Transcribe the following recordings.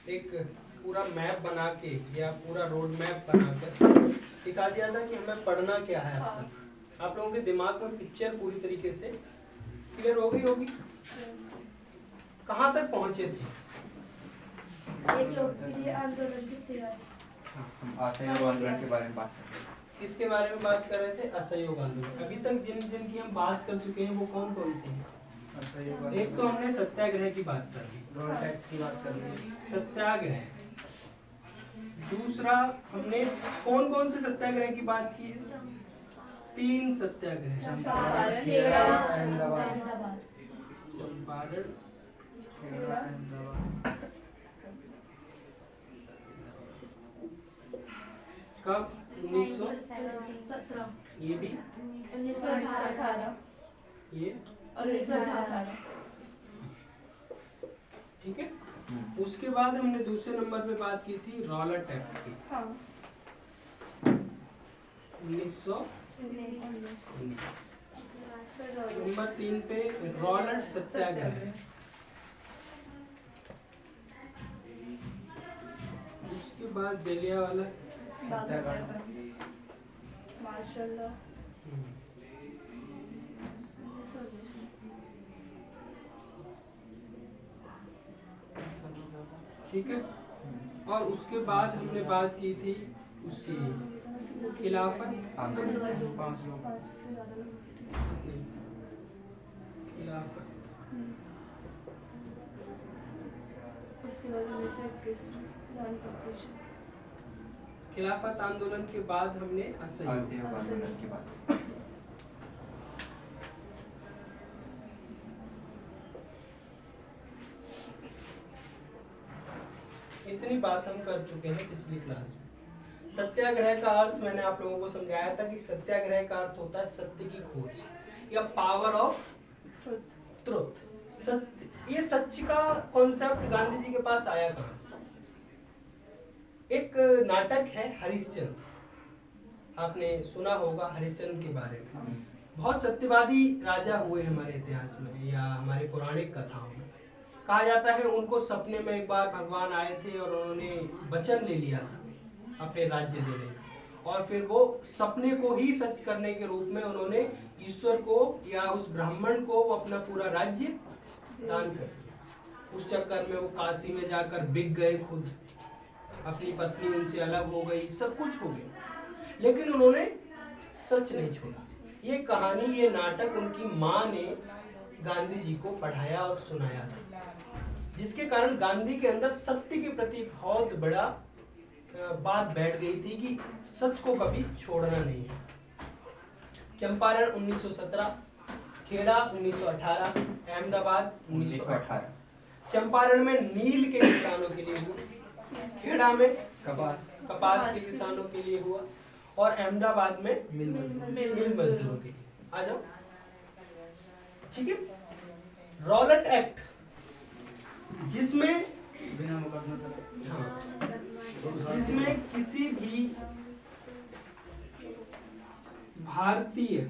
एक पूरा मैप बना के या पूरा रोड मैप बनाकर दिखा दिया था कि हमें पढ़ना क्या है। आप लोगों के दिमाग में पिक्चर पूरी तरीके से क्लियर हो गई होगी। कहाँ तक पहुँचे थे? एक लोकप्रिय आंदोलन की तैयारी। हम असहयोग आंदोलन के बारे में बात कर रहे हैं। किसके बारे में बात कर रहे थे? असहयोग आंदोलन। अभी तक जिन जिन की हम बात कर चुके हैं वो कौन कौन से हैं? एक तो हमने सत्याग्रह की बात कर ली, रोड टैक्स की बात कर ली, सत्याग्रह। दूसरा हमने कौन कौन से सत्याग्रह की बात की है? 3 सत्याग्रह। चंपारण, अहमदाबाद, चंपारण, अहमदाबाद। कब? 1917, ये भी 1918, ये 1918। ठीक है। उसके बाद हमने दूसरे नंबर पे बात की थी रॉलेट एक्ट की। 1919। नंबर 3 पे रॉलेट सत्याग्रह। उसके बाद जलियांवाला मार्शल लॉ। ठीक है। और उसके बाद हमने बात की थी उसकी खिलाफत आंदोलन 5 लोग। खिलाफत। खिलाफत आंदोलन के बाद हमने असहयोग आंदोलन की बात। इतनी बात हम कर चुके हैं पिछली क्लास में। सत्याग्रह का अर्थ मैंने आप लोगों को समझाया था कि सत्याग्रह का अर्थ होता है सत्य की खोज या पावर ऑफ ट्रुथ। सत्य, ये सच्च का कॉन्सेप्ट गांधी जी के पास आया कहां से? एक नाटक है हरिश्चंद्र, आपने सुना होगा हरिश्चंद्र के बारे में। बहुत सत्यवादी राजा हुए हमारे इतिहास में या हमारे पौराणिक कथाओं में। कहा जाता है उनको सपने में एक बार भगवान आए थे और उन्होंने वचन ले लिया था अपने राज्य देने का, और फिर वो सपने को ही सच करने के रूप में उन्होंने ईश्वर को या उस ब्राह्मण को वो अपना पूरा राज्य दान कर दिया। उस चक्कर में वो काशी में जाकर बिक गए, खुद अपनी पत्नी उनसे अलग हो गई, सब कुछ हो गया, लेकिन उन्होंने सच नहीं छोड़ा। ये कहानी, ये नाटक उनकी माँ ने गांधी जी को पढ़ाया और सुनाया था, जिसके कारण गांधी के अंदर सत्य के प्रति बहुत बड़ा बात बैठ गई थी कि सच को कभी छोड़ना नहीं है। चंपारण 1917, खेड़ा 1918, अहमदाबाद 1918। चंपारण में नील के किसानों के लिए हुआ, खेड़ा में कपास के किसानों के लिए हुआ, और अहमदाबाद में मिल मजदूरों के लिए। आ जाओ, ठीक है। रॉलेट एक्ट, जिसमें बिना मुकदमा चले, हाँ, जिसमें किसी भी भारतीय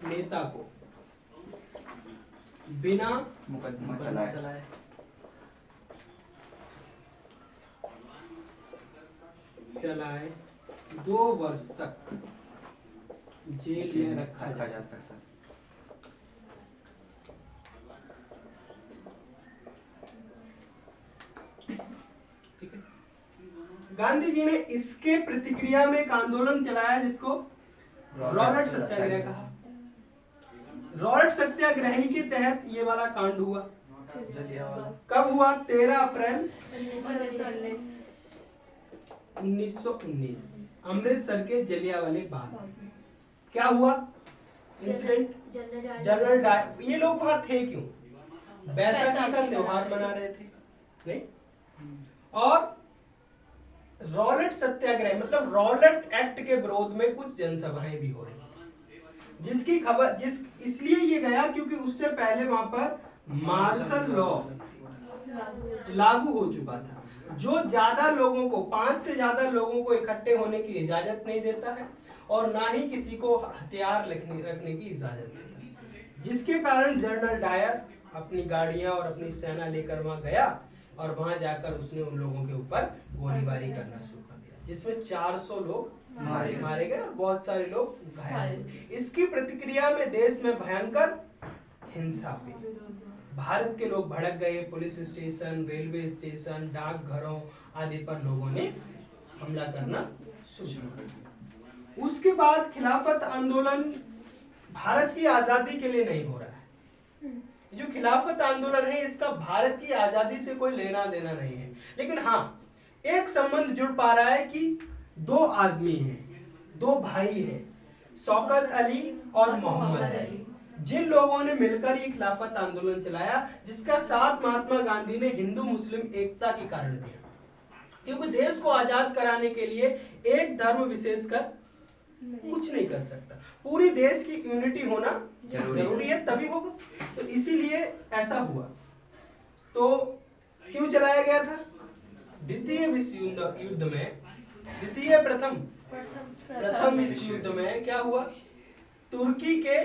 नेता को बिना मुकदमा चलाए 2 वर्ष तक जेल में रखा जा सकता है। ठीक है। गांधी जी ने इसके प्रतिक्रिया में एक आंदोलन चलाया जिसको रॉलेट सत्याग्रह कहा। रॉलेट सत्याग्रह के तहत ये वाला कांड हुआ। कब हुआ? 13 अप्रैल 1919, अमृतसर के जलियांवाले बाग। क्या हुआ इंसिडेंट? General Dyer. ये लोग वहां थे क्यों? बैसाखी का त्योहार मना रहे थे, नहीं? और रॉलेट सत्याग्रह मतलब रॉलेट एक्ट के विरोध में कुछ जनसभाएं भी हो रही थी, जिसकी खबर इसलिए ये गया क्योंकि उससे पहले वहां पर मार्शल लॉ लागू हो चुका था, जो ज्यादा लोगों को, 5 से ज्यादा लोगों को इकट्ठे होने की इजाजत नहीं देता है और ना ही किसी को हथियार रखने की इजाजत देता है। जिसके कारण जनरल डायर अपनी गाड़ियां और अपनी सेना लेकर वहां गया और वहां जाकर उसने उन लोगों के ऊपर गोलीबारी करना शुरू कर दिया, जिसमें 400 लोग मारे गए और बहुत सारे लोग घायल हुए। इसकी प्रतिक्रिया में देश में भयंकर हिंसा हुई। भारत के लोग भड़क गए, पुलिस स्टेशन, रेलवे स्टेशन, डाकघरों आदि पर लोगों ने हमला करना शुरू कर दिया। उसके बाद खिलाफत आंदोलन भारत की आजादी के लिए नहीं हो रहा है। जो खिलाफत आंदोलन है इसका भारत की आजादी से कोई लेना देना नहीं है, लेकिन हाँ एक संबंध जुड़ पा रहा है कि दो आदमी हैं, दो भाई हैं, शौकत अली और मोहम्मद अली, जिन लोगों ने मिलकर ये खिलाफत आंदोलन चलाया, जिसका साथ महात्मा गांधी ने हिंदू मुस्लिम एकता के कारण दिया। क्योंकि देश को आजाद कराने के लिए एक धर्म विशेष कर कुछ नहीं कर सकता, पूरी देश की यूनिटी होना जरूरी है, तभी होगा। तो इसीलिए ऐसा हुआ। तो क्यों चलाया गया था? द्वितीय विश्व युद्ध में, प्रथम विश्व युद्ध में क्या हुआ? तुर्की के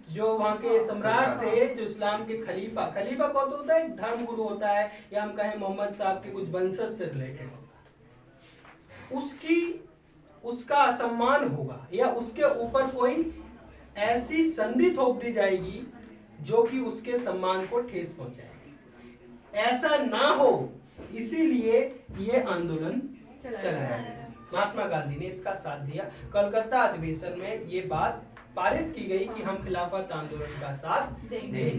जो वहां के सम्राट थे, जो इस्लाम के खलीफा कौन होता है? एक धर्म गुरु होता है, या हम कहें मोहम्मद साहब के कुछ वंशज से रिलेटेड होता है। उसका असम्मान होगा या उसके ऊपर कोई ऐसी संधि थोप दी जाएगी जो कि उसके सम्मान को ठेस पहुंचाएगी। ऐसा ना हो, इसीलिए ये आंदोलन चलाया गया। महात्मा गांधी ने इसका साथ दिया। कलकत्ता अधिवेशन में ये बात पारित की गई कि हम खिलाफत आंदोलन का साथ देंगे।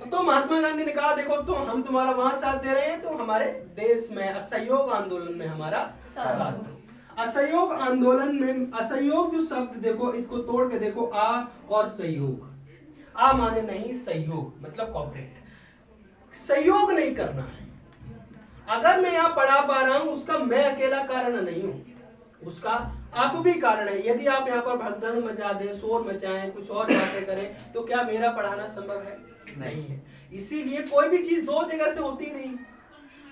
तो महात्मा गांधी ने कहा, देखो तो हम तुम्हारा वहां साथ दे रहे हैं, तो हमारे देश में असहयोग आंदोलन में हमारा साथ दो। असहयोग आंदोलन में, असहयोग जो शब्द देखो, इसको तोड़ के देखो, आ और सहयोग। आ माने नहीं सहयोग, मतलब कॉर्पोरेट सहयोग नहीं करना है। अगर मैं यहाँ पढ़ा पा रहा हूँ, उसका मैं अकेला कारण नहीं हूँ, उसका आप भी कारण है। यदि आप यहाँ पर भगदड़ मचा दें, शोर मचाएं, कुछ और बातें करें, तो क्या मेरा पढ़ाना संभव है? नहीं है। इसीलिए कोई भी चीज दो जगह से होती नहीं।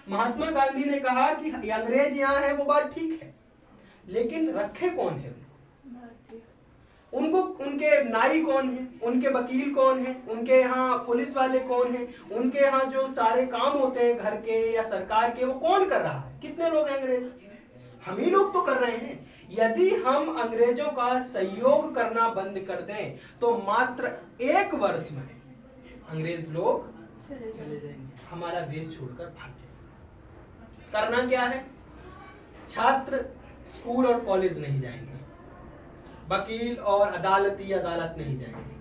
महात्मा गांधी ने कहा कि अंग्रेज यहाँ है, वो बात ठीक है, लेकिन रखे कौन है उनको? उनके नाई कौन है? उनके वकील कौन है? उनके यहाँ पुलिस वाले कौन है? उनके यहाँ जो सारे काम होते हैं घर के या सरकार के, वो कौन कर रहा है? कितने लोग अंग्रेज? हम ही लोग तो कर रहे हैं। यदि हम अंग्रेजों का सहयोग करना बंद कर दें, तो मात्र 1 वर्ष में अंग्रेज लोग चले जाएंगे, हमारा देश छोड़कर भाग जाएंगे। करना क्या है? छात्र स्कूल और कॉलेज नहीं जाएंगे, वकील और अदालत नहीं जाएंगे,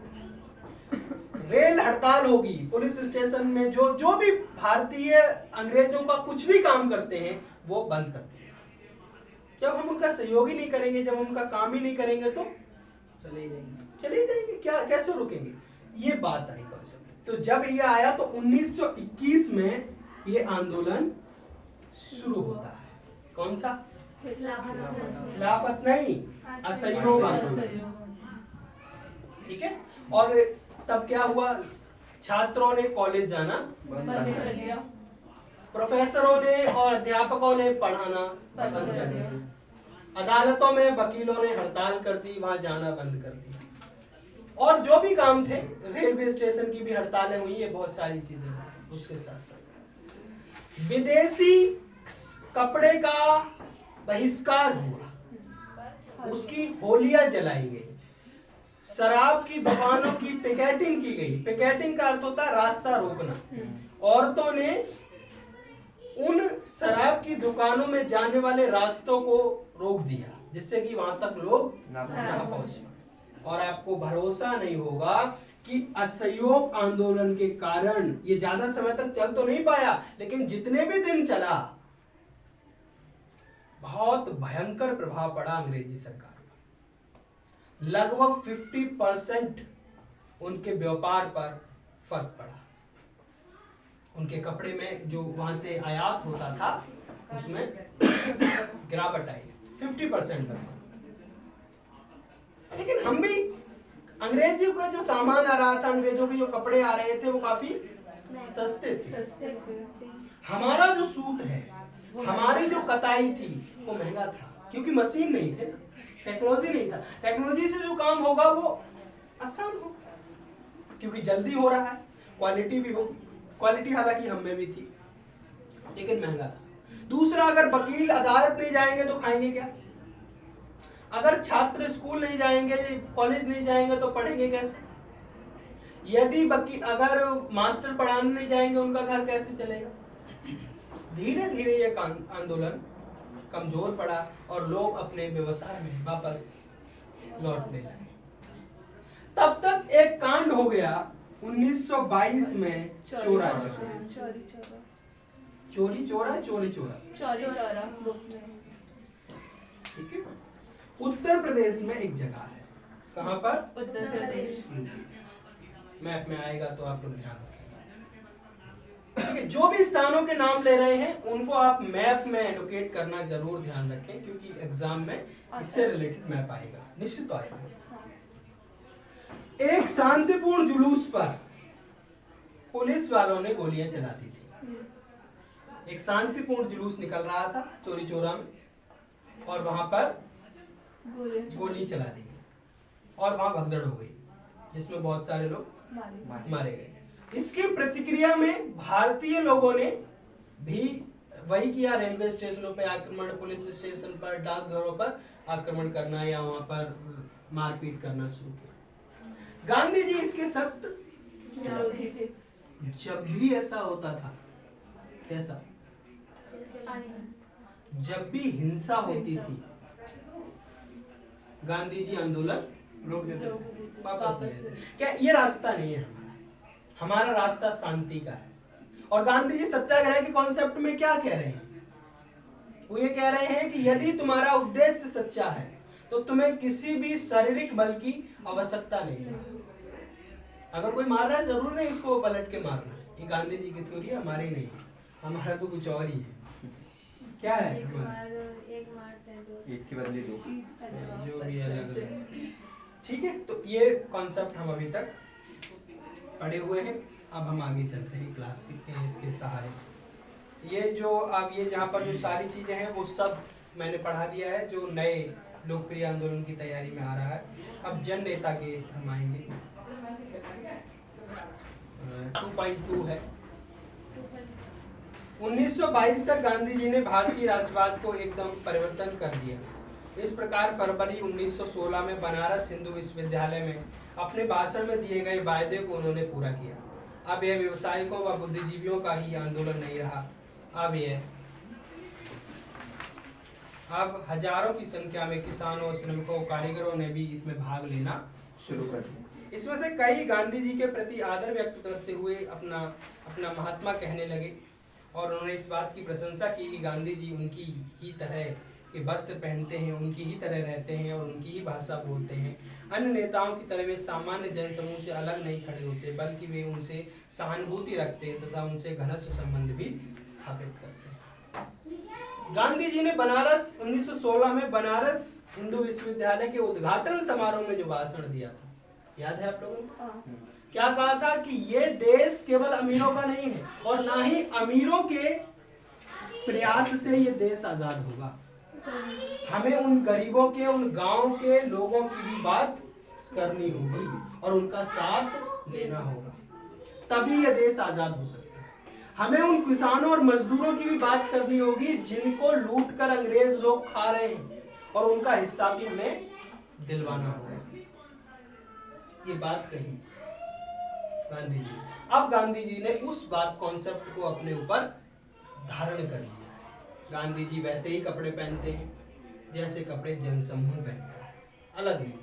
रेल हड़ताल होगी, पुलिस स्टेशन में जो भी भारतीय अंग्रेजों का कुछ भी काम करते हैं वो बंद करते हैं। जब हम उनका सहयोग ही नहीं करेंगे, जब हम उनका काम ही नहीं करेंगे, तो चले जाएंगे। क्या कैसे रुकेंगे? ये बात आई कॉन्सेप्ट। तो जब ये आया तो 1921 में ये आंदोलन शुरू होता है। कौन सा? खिलाफत नहीं, असहयोग आंदोलन। ठीक है। और तब क्या हुआ? छात्रों ने कॉलेज जाना बंद कर दिया, प्रोफेसरों ने और अध्यापकों ने पढ़ाना बंद कर दिया, अदालतों में वकीलों ने हड़ताल कर दी, वहां जाना बंद कर दिया, और जो भी काम थे, रेलवे स्टेशन की भी हड़तालें हुई, ये बहुत सारी चीजें हुई। उसके साथ साथ विदेशी कपड़े का बहिष्कार हुआ, उसकी होलियां जलाई गई, शराब की दुकानों की पिकेटिंग की गई। पिकेटिंग का अर्थ होता है रास्ता रोकना। औरतों ने उन शराब की दुकानों में जाने वाले रास्तों को रोक दिया, जिससे कि वहां तक लोग ना पहुंच पाए। और आपको भरोसा नहीं होगा कि असहयोग आंदोलन के कारण ये ज्यादा समय तक चल तो नहीं पाया, लेकिन जितने भी दिन चला, बहुत भयंकर प्रभाव पड़ा अंग्रेजी सरकार पर। लगभग 50% उनके व्यापार पर फर्क पड़ा। उनके कपड़े में जो वहां से आयात होता था, उसमें गिरावट आई 50% लगभग। लेकिन हम भी, अंग्रेजियों का जो सामान आ रहा था, अंग्रेजों के जो कपड़े आ रहे थे, वो काफी सस्ते थे। हमारा जो सूत है, हमारी जो कताई थी, वो महंगा था, क्योंकि मशीन नहीं थे ना, टेक्नोलॉजी नहीं था। टेक्नोलॉजी से जो काम होगा वो आसान होगा, क्योंकि जल्दी हो रहा है, क्वालिटी भी हो। क्वालिटी हालांकि हम में भी थी, लेकिन महंगा था। दूसरा, अगर वकील अदालत नहीं जाएंगे तो खाएंगे क्या? अगर छात्र स्कूल नहीं जाएंगे, कॉलेज नहीं जाएंगे तो पढ़ेंगे कैसे? यदि अगर मास्टर पढ़ाने नहीं जाएंगे, उनका घर कैसे चलेगा? धीरे धीरे ये आंदोलन कमजोर पड़ा और लोग अपने व्यवसाय में वापस लौटने लगे। तब तक एक कांड हो गया 1922 में, चोरी चोरा। ठीक है, उत्तर प्रदेश में एक जगह है। कहां पर? उत्तर प्रदेश। मैप में आएगा तो आप लोग ध्यान रखेंगे। ठीक है, जो भी स्थानों के नाम ले रहे हैं उनको आप मैप में एलोकेट करना जरूर ध्यान रखें, क्योंकि एग्जाम में इससे रिलेटेड मैप आएगा, निश्चित आएगा। एक शांतिपूर्ण जुलूस पर पुलिस वालों ने गोलियां चला दी थी। एक शांतिपूर्ण जुलूस निकल रहा था चोरी चोरा में, और वहां पर गोली चला दी गई और वहां भगदड़ हो गई, जिसमें बहुत सारे लोग मारे गए। इसकी प्रतिक्रिया में भारतीय लोगों ने भी वही किया, रेलवे स्टेशनों पर आक्रमण, पुलिस स्टेशन पर, डाकघरों पर आक्रमण करना या वहां पर मारपीट करना शुरू किया। गांधी जी इसके सख्त विरोधी थे। जब भी ऐसा होता था, कैसा? जब भी हिंसा होती थी, गांधी जी आंदोलन रोक देते वापस ले लेते। क्या ये रास्ता नहीं है हमारा रास्ता शांति का है। और गांधी जी सत्याग्रह के कॉन्सेप्ट में क्या कह रहे हैं? वो ये कह रहे हैं कि यदि तुम्हारा उद्देश्य सच्चा है तो तुम्हें किसी भी शारीरिक बल की आवश्यकता नहीं है। अगर कोई मार रहा है, जरूर नहीं उसको पलट के मारना है। ये गांधी जी की थ्योरी है, हमारी नहीं है। हमारा तो कुछ और ही है। क्या है? एक के बदले दो। जो भी अलग अलग। ठीक है, तो ये कॉन्सेप्ट हम अभी तक पढ़े हुए हैं। अब हम आगे चलते हैं क्लास के इसके सहारे। ये जो अब ये जहाँ पर जो सारी चीजें हैं वो सब मैंने पढ़ा दिया है, जो नए लोकप्रिय आंदोलन की तैयारी में आ रहा है। अब जन नेता के हम आएंगे। 2.2 है। 1922 तक गांधी जी ने भारतीय राष्ट्रवाद को एकदम परिवर्तन कर दिया। इस प्रकार फरवरी 1916 में बनारस हिंदू विश्वविद्यालय में अपने भाषण में दिए गए वायदे को उन्होंने पूरा किया। अब यह व्यवसायिकों व बुद्धिजीवियों का ही आंदोलन नहीं रहा, अब हजारों की संख्या में किसानों, श्रमिकों, कारीगरों ने भी इसमें भाग लेना शुरू कर दिया। इसमें से कई गांधी जी के प्रति आदर व्यक्त करते हुए अपना महात्मा कहने लगे, और उन्होंने इस बात की प्रशंसा की कि गांधी जी उनकी ही तरह के वस्त्र पहनते हैं, उनकी ही तरह रहते हैं और उनकी ही भाषा बोलते हैं। अन्य नेताओं की तरह वे सामान्य जनसमूह से अलग नहीं खड़े होते, बल्कि वे उनसे सहानुभूति रखते हैं तथा उनसे घनिष्ठ संबंध भी स्थापित करते हैं। गांधी जी ने 1916 में बनारस हिंदू विश्वविद्यालय के उद्घाटन समारोह में जो भाषण दिया था, याद है आप लोगों को? क्या कहा था कि ये देश केवल अमीरों का नहीं है और ना ही अमीरों के प्रयास से ये देश आजाद होगा। हमें उन गरीबों के, उन गांव के लोगों की भी बात करनी होगी और उनका साथ लेना होगा, तभी यह देश आजाद हो सकता है। हमें उन किसानों और मजदूरों की भी बात करनी होगी जिनको लूटकर अंग्रेज लोग खा रहे हैं, और उनका हिस्सा भी हमें दिलवाना होगा। ये बात कही गांधी जी। अब गांधी जी ने उस बात कॉन्सेप्ट को अपने ऊपर धारण कर लिया। गांधी जी वैसे ही कपड़े पहनते हैं जैसे कपड़े जनसमूह पहनता है, अलग नहीं।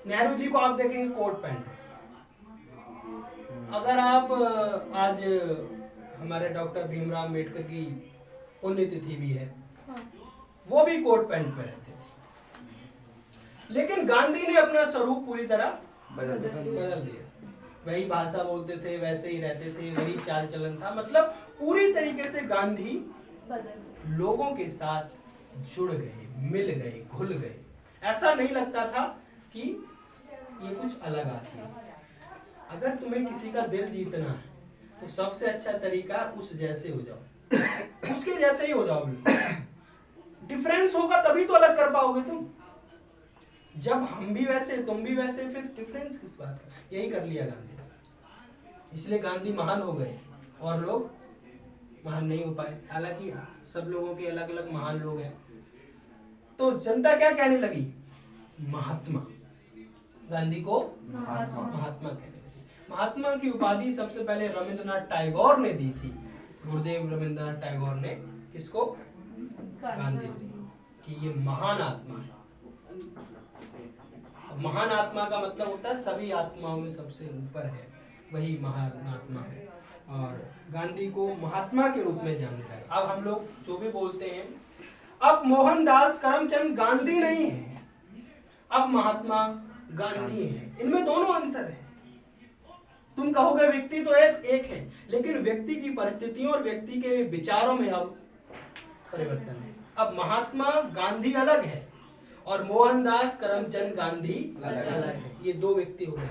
नेहरू जी को आप देखेंगे कोट पैंट। अगर आप आज हमारे डॉक्टर भीमराव अम्बेडकर की पुण्यतिथि भी है, वो भी कोट पैंट पे रहते थे, लेकिन गांधी ने अपना स्वरूप पूरी तरह बदल दिया। वही भाषा बोलते थे, वैसे ही रहते थे, वही चाल चलन था। मतलब पूरी तरीके से गांधी लोगों के साथ जुड़ गए, मिल गए, घुल गए। ऐसा नहीं लगता था कि ये कुछ अलग आती है। अगर तुम्हें किसी का दिल जीतना है तो सबसे अच्छा तरीका उस जैसे हो जाओ, उसके जैसे ही हो जाओ। डिफरेंस होगा तभी तो अलग कर पाओगे तुम। जब हम भी वैसे, तुम भी वैसे, फिर डिफरेंस किस बात का? यही कर लिया गांधी। इसलिए गांधी महान हो गए और लोग महान नहीं हो पाए, हालांकि सब लोगों के अलग अलग महान लोग हैं। तो जनता क्या कहने लगी? महात्मा। गांधी को महात्मा कहने लगी। महात्मा की उपाधि सबसे पहले रविंद्रनाथ टैगोर ने दी थी। गुरुदेव रविंद्रनाथ टैगोर ने किसको? गांधी जी को, कि ये महान आत्मा है। महान आत्मा का मतलब होता है सभी आत्माओं में सबसे ऊपर है, वही महान आत्मा है। और गांधी को महात्मा के रूप में जाने लगा। अब हम लोग जो भी बोलते हैं, अब मोहनदास करमचंद गांधी नहीं है, अब महात्मा गांधी है। इनमें दोनों अंतर है। तुम कहोगे व्यक्ति तो एक है, लेकिन व्यक्ति की परिस्थितियों और व्यक्ति के विचारों में अब परिवर्तन है। अब महात्मा गांधी अलग है और मोहनदास करमचंद गांधी अलग है। ये दो व्यक्ति हो गए,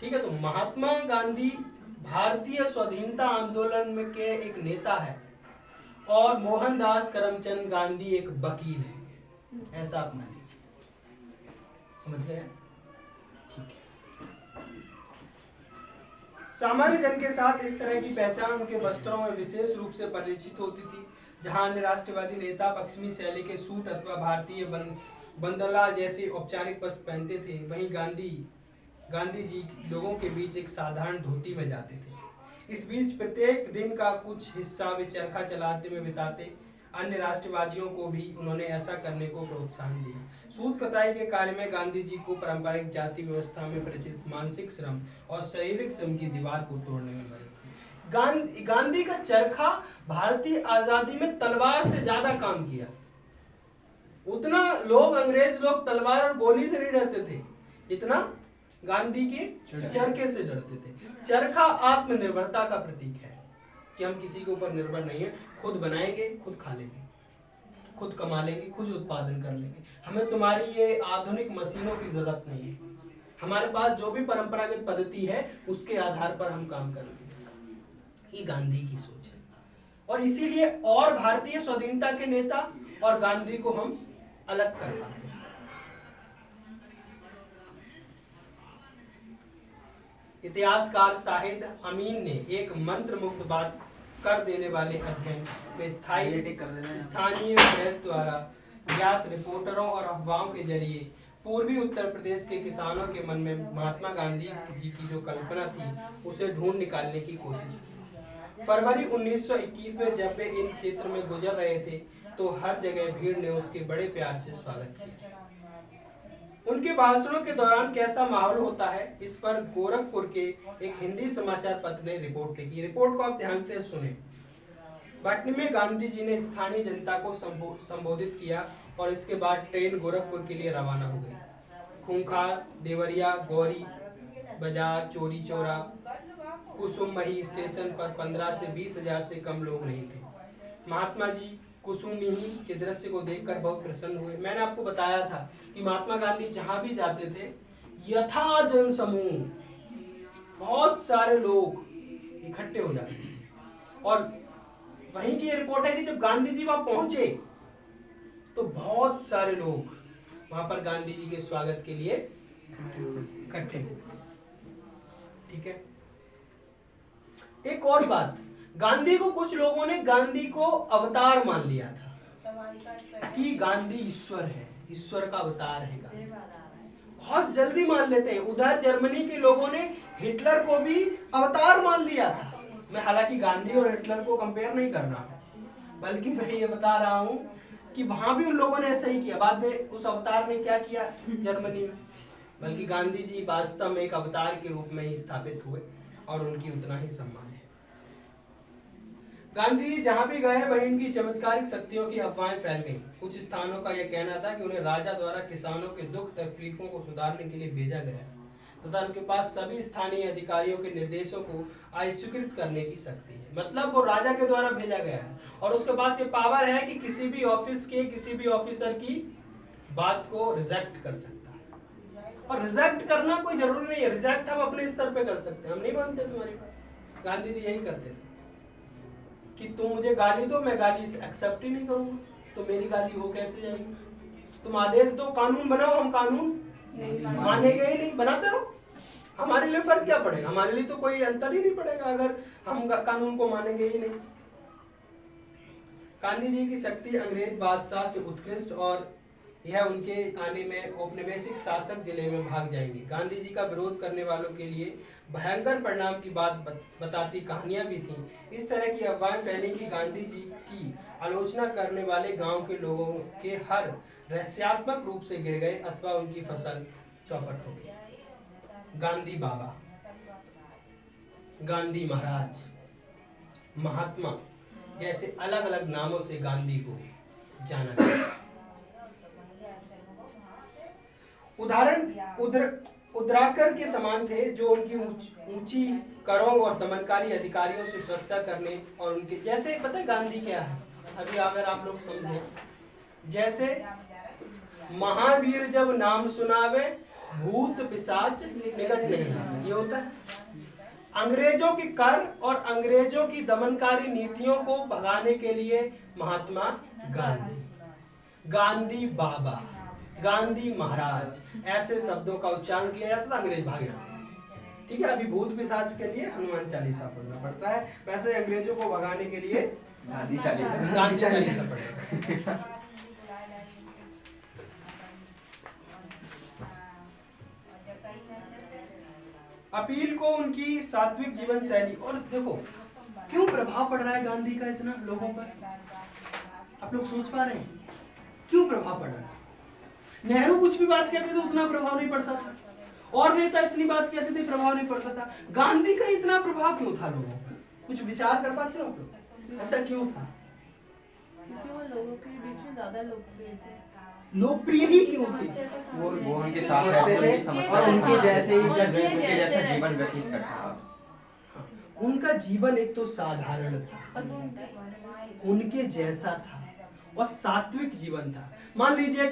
ठीक है। तो महात्मा गांधी भारतीय स्वाधीनता आंदोलन में के एक नेता है और मोहनदास करमचंद गांधी एक वकील है, ऐसा आप मान लीजिए। समझ गए? ठीक है। सामान्य जन के साथ इस तरह की पहचान उनके वस्त्रों में विशेष रूप से परिचित होती थी। जहां अन्य राष्ट्रवादी नेता पश्चिमी शैली के सूट अथवा भारतीय बंदला जैसे औपचारिक वस्त्र पहनते थे, वहीं गांधी जी लोगों के बीच एक साधारण धोती में जाते थे। इस बीच प्रत्येक दिन का कुछ हिस्सा वे चरखा चलाते में बिताते। अन्य राष्ट्रवादियों को भी उन्होंने ऐसा करने को प्रोत्साहन दिया। सूत कताई के कार्य में गांधी जी को पारंपरिक जाति व्यवस्था में प्रचलित मानसिक श्रम और शारीरिक श्रम की दीवार को तोड़ने में मदद की। गांधी का चरखा भारतीय आजादी में तलवार से ज्यादा काम किया। उतना लोग, अंग्रेज लोग तलवार और गोली से नहीं डरते थे जितना गांधी के चरखे से डरते थे। चरखा आत्मनिर्भरता का प्रतीक है कि हम किसी के ऊपर निर्भर नहीं है, खुद बनाएंगे, खुद खा लेंगे, खुद कमा लेंगे, खुद उत्पादन कर लेंगे। हमें तुम्हारी ये आधुनिक मशीनों की जरूरत नहीं है। हमारे पास जो भी परंपरागत पद्धति है उसके आधार पर हम काम करेंगे। ये गांधी की सोच है और इसीलिए और भारतीय स्वाधीनता के नेता और गांधी को हम अलग कर पाते हैं। इतिहासकार शाहिद अमीन ने एक मंत्र मुक्त बात कर देने वाले अध्ययन में स्थानीय प्रेस द्वारा ज्ञात रिपोर्टरों और अफवाहों के जरिए पूर्वी उत्तर प्रदेश के किसानों के मन में महात्मा गांधी जी की जो कल्पना थी उसे ढूंढ निकालने की कोशिश की। फरवरी 1921 में जब वे इन क्षेत्र में गुजर रहे थे तो हर जगह भीड़ ने उसके बड़े प्यार से स्वागत किया। उनके भाषणों के दौरान कैसा माहौल होता है, इस पर गोरखपुर के एक हिंदी समाचार पत्र ने रिपोर्ट लिखी। रिपोर्ट को आप ध्यान से सुने। पटना में गांधी जी ने स्थानीय जनता को संबोधित किया और इसके बाद ट्रेन गोरखपुर के लिए रवाना हो गई। खूंखार, देवरिया, गौरी बाजार, चोरी चौरा, कुसुमही स्टेशन पर 15 से 20 हजार से कम लोग नहीं थे। महात्मा जी कुसुमही के दृश्य को देखकर बहुत प्रसन्न हुए। मैंने आपको बताया था कि महात्मा गांधी जहां भी जाते थे यथा जन समूह बहुत सारे लोग इकट्ठे हो जाते थे। और वहीं की रिपोर्ट है कि जब गांधी जी वहां पहुंचे तो बहुत सारे लोग वहां पर गांधी जी के स्वागत के लिए इकट्ठे हुए। ठीक है। एक और बात, गांधी को कुछ लोगों ने गांधी को अवतार मान लिया था कि गांधी ईश्वर है, ईश्वर का अवतार है गांधी। बहुत जल्दी मान लेते हैं। उधर जर्मनी के लोगों ने हिटलर को भी अवतार मान लिया था। मैं हालांकि गांधी और हिटलर को कंपेयर नहीं कर रहा हूं, बल्कि मैं ये बता रहा हूं कि वहां भी उन लोगों ने ऐसा ही किया। बाद में उस अवतार ने क्या किया जर्मनी में, बल्कि गांधी जी वास्तव में एक अवतार के रूप में ही स्थापित हुए और उनकी उतना ही सम्मान है। गांधी जी जहां भी गए वहीं उनकी चमत्कारिक शक्तियों की अफवाहें फैल गईं। कुछ स्थानों का यह कहना था कि उन्हें राजा द्वारा किसानों के दुख तकलीफों को सुधारने के लिए भेजा गया तथा उनके पास सभी स्थानीय अधिकारियों के निर्देशों को अस्वीकृत करने की शक्ति है। मतलब वो राजा के द्वारा भेजा गया है और उसके पास ये पावर है कि किसी भी ऑफिस के किसी भी ऑफिसर की बात को रिजेक्ट कर सकता है। और रिजेक्ट करना कोई जरूरी नहीं है, रिजेक्ट हम अपने स्तर पे कर सकते हैं। हम नहीं मानते तुम्हारी बात, गांधी जी यही करते थे कि तुम मुझे गाली दो, मैं गाली से एक्सेप्ट ही नहीं करूंगा, तो मेरी गाली हो कैसे जाएगी। तुम आदेश दो, कानून बनाओ, हम कानून मानेंगे ही नहीं, बनाते रहो। हमारे लिए फर्क क्या पड़ेगा, हमारे लिए तो कोई अंतर ही नहीं पड़ेगा अगर हम कानून को मानेंगे ही नहीं। गांधी जी की शक्ति अंग्रेज बादशाह से उत्कृष्ट और यह उनके आने में औपनिवेशिक शासक जिले में भाग जाएंगे। गांधी जी का विरोध करने वालों के लिए भयंकर परिणाम की बात बताती कहानियां भी थीं। इस तरह की अफवाहें फैली कि गांधी जी की आलोचना करने वाले गांव के लोगों के हर रहस्यात्मक रूप से गिर गए अथवा उनकी फसल चौपट हो गई। गांधी बाबा, गांधी महाराज, महात्मा जैसे अलग अलग नामों से गांधी को जाना गया। उदाहरण उद्राकर के समान थे, जो उनकी ऊंची करों और दमनकारी अधिकारियों से सुरक्षा करने और उनके जैसे, पता है गांधी क्या है अभी अगर आप लोग समझें, जैसे महावीर जब नाम सुनावे भूत पिशाच निकट नहीं आवे, ये होता है। अंग्रेजों के कर और अंग्रेजों की दमनकारी नीतियों को भगाने के लिए महात्मा गांधी, गांधी बाबा, गांधी महाराज, ऐसे शब्दों का उच्चारण किया जाता था, अंग्रेज भागे। ठीक है, अभी भूत पिशाच के लिए हनुमान चालीसा पढ़ना पड़ता है, वैसे अंग्रेजों को भगाने के लिए गांधी चालीसा, गांधी चालीसा पढ़ेगा। अपील को उनकी सात्विक जीवन शैली, और देखो क्यों प्रभाव पड़ रहा है गांधी का इतना लोगों पर, आप लोग सोच पा रहे हैं क्यों प्रभाव पड़ रहा है? नेहरू कुछ भी बात कहते थे उतना प्रभाव नहीं पड़ता था, और नेता इतनी बात कहते थे प्रभाव नहीं पड़ता था, गांधी का इतना प्रभाव क्यों था लोगों पर? कुछ विचार कर पाते हो आप लोग, ऐसा क्यों था? क्योंकि वो लोगों के बीच में ज्यादा लोकप्रिय थे। लोकप्रिय ही क्यों थे? वो उनके साथ रहते थे और उनके जैसे ही उनके जैसा जीवन व्यतीत करता था। उनका जीवन एक तो साधारण था, उनके जैसा था, और सात्विक जीवन था। मान लीजिए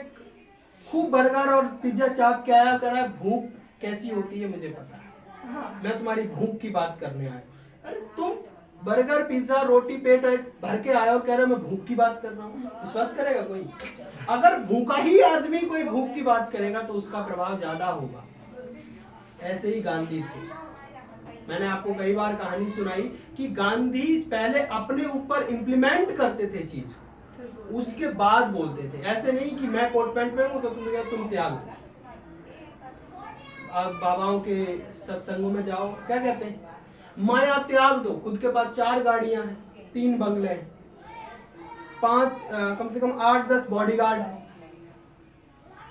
खूब बर्गर और पिज्जा चाप के आया करा, भूख कैसी होती है मुझे पता है, मैं तुम्हारी भूख की बात करने आया। अरे तुम बर्गर पिज्जा रोटी पेट भर के आए और कह रहे हो मैं भूख की बात कर रहा हूँ, विश्वास करेगा कोई? अगर भूखा ही आदमी कोई भूख की बात करेगा तो उसका प्रभाव ज्यादा होगा। ऐसे ही गांधी थे। मैंने आपको कई बार कहानी सुनाई कि गांधी पहले अपने ऊपर इम्प्लीमेंट करते थे चीज को, उसके बाद बोलते थे। ऐसे नहीं कि मैं कोट पैंट में हूं तो तुम त्याग दो। आप बाबाओं के सत्संगों में जाओ, क्या कहते हैं? माया त्याग दो। खुद के पास 4 गाड़ियां हैं, 3 बंगले हैं, 5 कम से कम 8-10 बॉडीगार्ड हैं,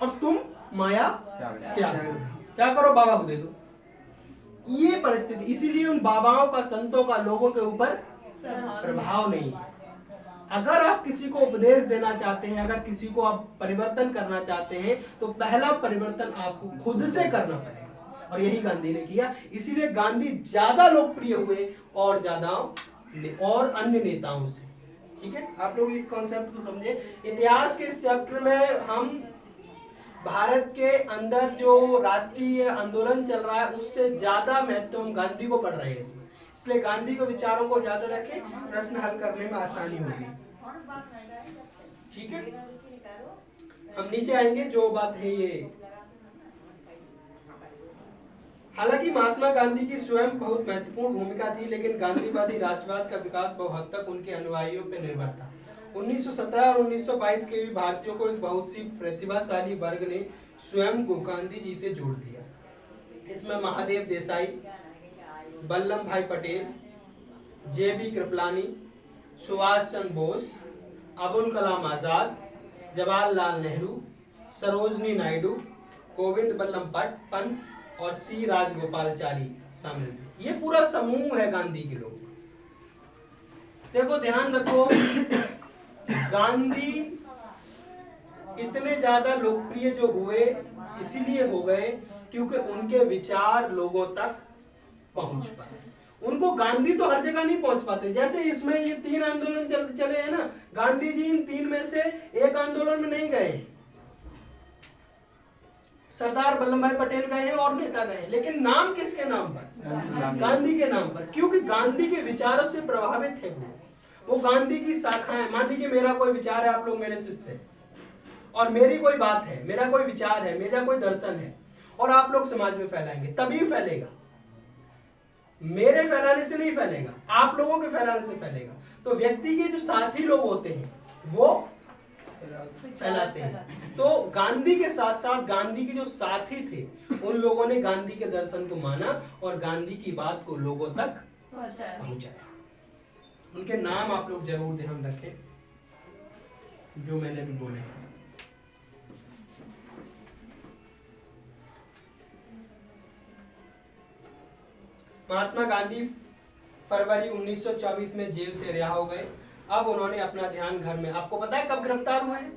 और तुम माया त्याग दो। क्या करो? बाबा को दे दो। ये परिस्थिति, इसीलिए उन बाबाओं का, संतों का लोगों के ऊपर प्रभाव नहीं है। अगर आप किसी को उपदेश देना चाहते हैं, अगर किसी को आप परिवर्तन करना चाहते हैं, तो पहला परिवर्तन आपको खुद से करना पड़ेगा, और यही गांधी ने किया। इसीलिए गांधी ज्यादा लोकप्रिय हुए और ज्यादा और अन्य नेताओं से। ठीक है, आप लोग इस कॉन्सेप्ट को समझे। इतिहास के इस चैप्टर में हम भारत के अंदर जो राष्ट्रीय आंदोलन चल रहा है उससे ज्यादा महत्व हम गांधी को पढ़ रहे हैं इसमें, इसलिए गांधी के विचारों को ज्यादा रखें, प्रश्न हल करने में आसानी होगी। ठीक है, हम नीचे आएंगे। जो बात है ये, हालांकि महात्मा गांधी की स्वयं बहुत महत्वपूर्ण भूमिका थी, लेकिन गांधीवादी राष्ट्रवाद का विकास बहुत हद तक उनके अनुयायियों पर निर्भर था। 1917 और 1922 के भी भारतीयों को एक बहुत सी प्रतिभाशाली वर्ग ने स्वयं को गांधी जी से जोड़ दिया। इसमें महादेव देसाई, वल्लभ भाई पटेल, JB कृपलानी, सुभाष चंद्र बोस, अबुल कलाम आजाद, जवाहरलाल नेहरू, सरोजनी नायडू, गोविंद बल्लभ पंत और C राजगोपालचारी शामिल थे। ये पूरा समूह है गांधी के लोग। देखो ध्यान रखो, गांधी इतने ज्यादा लोकप्रिय जो हुए इसीलिए हो गए क्योंकि उनके विचार लोगों तक पहुंच पाए। उनको गांधी तो हर जगह नहीं पहुंच पाते। जैसे इसमें ये 3 आंदोलन चले हैं ना, गांधी जी इन 3 में से एक आंदोलन में नहीं गए। सरदार वल्लभ भाई पटेल गए हैं और नेता गए हैं, लेकिन नाम किसके नाम पर? गांधी के नाम पर, क्योंकि गांधी के विचारों से प्रभावित थे वो गांधी की शाखाएं। मान लीजिए मेरा कोई विचार है, आप लोग मेरे शिष्य हैं, और मेरी कोई बात है, मेरा कोई विचार है, मेरा कोई दर्शन है, और आप लोग समाज में फैलाएंगे, तभी फैलेगा। मेरे फैलाने से नहीं फैलेगा, आप लोगों के फैलाने से फैलेगा। तो व्यक्ति के जो साथी लोग होते हैं वो फैलाते हैं। तो गांधी के साथ साथ गांधी के जो साथी थे उन लोगों ने गांधी के दर्शन को माना और गांधी की बात को लोगों तक पहुंचाया। उनके नाम आप लोग जरूर ध्यान रखें जो मैंने अभी बोले हैं। महात्मा गांधी फरवरी 1924 में जेल से रिहा हो गए। अब उन्होंने अपना ध्यान घर में, आपको पता है कब गिरफ्तार हुए हैं?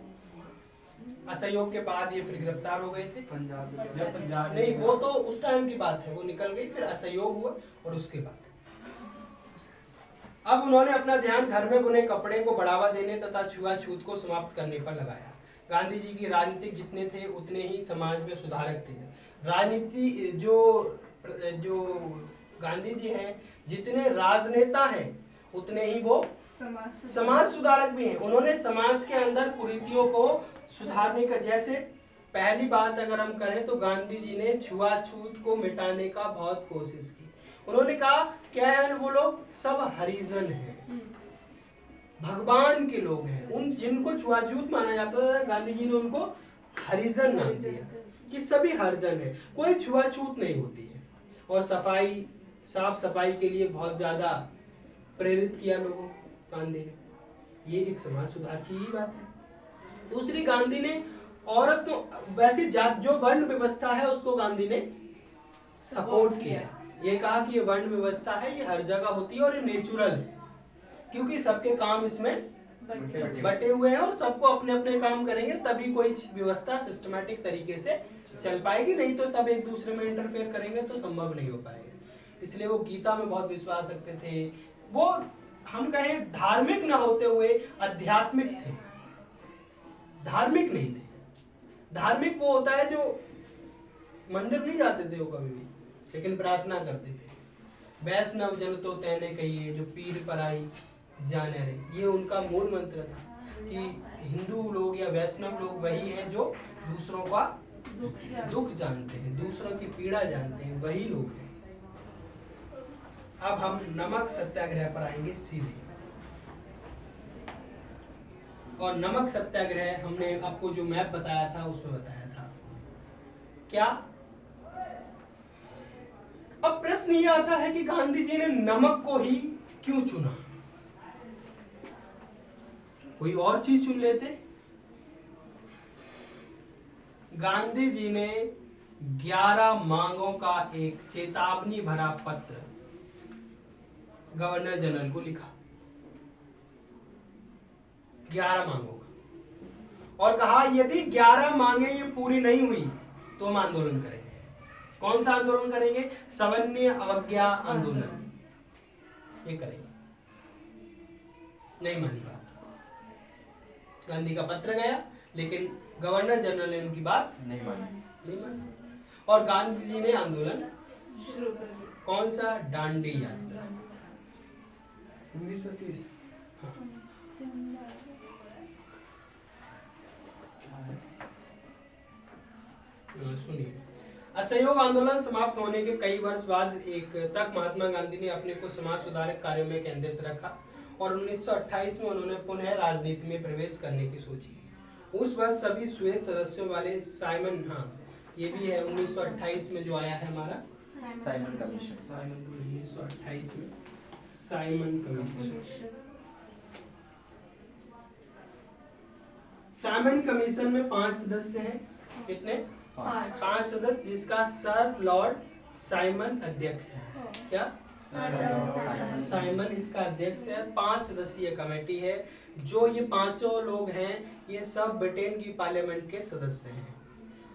असहयोग के बाद ये फिर गिरफ्तार हो गए थे। पंजाब नहीं, वो तो उस टाइम की बात है, वो निकल गई, फिर असहयोग हुआ और उसके बाद अब उन्होंने अपना ध्यान घर में बुने कपड़े को बढ़ावा देने तथा छुआछूत को समाप्त करने पर लगाया। गांधी जी की राजनीतिक जितने थे उतने ही समाज में सुधारक थे। राजनीति जो गांधी जी हैं, जितने राजनेता हैं उतने ही वो समाज सुधारक भी हैं। उन्होंने समाज के अंदर कुरीतियों को सुधारने का, जैसे पहली बात अगर हम करें तो गांधी जी ने छुआछूत को मिटाने का बहुत कोशिश की। उन्होंने कहा क्या है, वो लोग सब हरिजन हैं, भगवान के लोग हैं। उन जिनको छुआछूत माना जाता था गांधी जी ने उनको हरिजन नाम दिया कि सभी हरिजन है, कोई छुआछूत नहीं होती है। और साफ सफाई के लिए बहुत ज्यादा प्रेरित किया लोगों को गांधी ने। ये एक समाज सुधार की ही बात है। दूसरी, गांधी ने औरत तो वैसे जात जो वर्ण व्यवस्था है उसको गांधी ने सपोर्ट किया। ये कहा कि ये वर्ण व्यवस्था है, ये हर जगह होती है और ये नेचुरल है, क्योंकि सबके काम इसमें बटे हुए हैं और सबको अपने अपने काम करेंगे तभी कोई व्यवस्था सिस्टमैटिक तरीके से चल पाएगी, नहीं तो सब एक दूसरे में इंटरफेयर करेंगे तो संभव नहीं हो पाएगा। इसलिए वो गीता में बहुत विश्वास रखते थे। वो हम कहें धार्मिक न होते हुए आध्यात्मिक थे, धार्मिक नहीं थे। धार्मिक वो होता है जो मंदिर नहीं जाते थे वो कभी भी, लेकिन प्रार्थना करते थे। वैष्णव जन तो तैने कहिए जो पीर पराई जाने रे, ये उनका मूल मंत्र था कि हिंदू लोग या वैष्णव लोग वही हैं जो दूसरों का दुख जानते हैं, दूसरों की पीड़ा जानते हैं, वही लोग हैं। अब हम नमक सत्याग्रह पर आएंगे सीधे। और नमक सत्याग्रह हमने आपको जो मैप बताया था उसमें बताया था क्या। अब प्रश्न ये आता है कि गांधी जी ने नमक को ही क्यों चुना? कोई और चीज चुन लेते। गांधी जी ने 11 मांगों का एक चेतावनी भरा पत्र गवर्नर जनरल को लिखा, 11 मांगों का, और कहा यदि 11 मांगे ये पूरी नहीं हुई तो हम आंदोलन करेंगे। कौन सा आंदोलन करेंगे? सवर्णीय अवज्ञा आंदोलन, ये करेंगे। नहीं मानी बात। गांधी का पत्र गया लेकिन गवर्नर जनरल ने उनकी बात नहीं मानी और गांधी जी ने आंदोलन शुरू कर दिया। कौन सा? दांडी यात्रा 1930। सुनिए, असहयोग आंदोलन समाप्त होने के कई वर्ष बाद तक महात्मा गांधी ने अपने को समाज सुधारक कार्यों में केंद्रित रखा और 1928 में उन्होंने पुनः राजनीति में प्रवेश करने की सोची। उस वर्ष सभी श्वेत सदस्यों वाले साइमन, ये भी है 1928 में जो आया है हमारा साइमन कमीशन, 1928 में साइमन कमीशन। साइमन कमीशन में 5 सदस्य हैं। कितने? 5 सदस्य, जिसका सर लॉर्ड साइमन अध्यक्ष है। क्या? साइमन इसका अध्यक्ष है। 5 सदस्यीय कमेटी है। जो ये 5 लोग हैं ये सब ब्रिटेन की पार्लियामेंट के सदस्य हैं।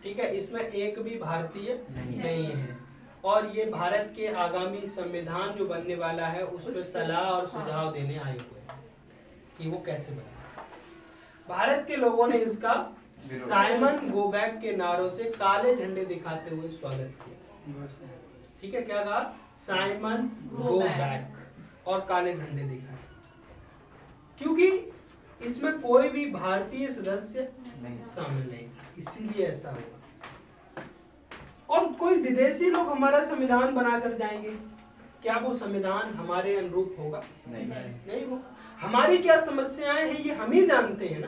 ठीक है, इसमें एक भी भारतीय नहीं है और ये भारत के आगामी संविधान जो बनने वाला है उस पर सलाह और सुझाव देने आए हुए हैं कि वो कैसे बने। भारत के लोगों ने इसका साइमन गो बैक के नारों से काले झंडे दिखाते हुए स्वागत किया। ठीक है, क्या कहा? साइमन गो बैक और काले झंडे दिखाए, क्योंकि इसमें कोई भी भारतीय सदस्य शामिल नहीं था, इसीलिए ऐसा हुआ। और कोई विदेशी लोग हमारा संविधान बनाकर जाएंगे, क्या वो संविधान हमारे अनुरूप होगा? नहीं हो। हमारी क्या समस्याएं हैं ये हम ही जानते हैं ना,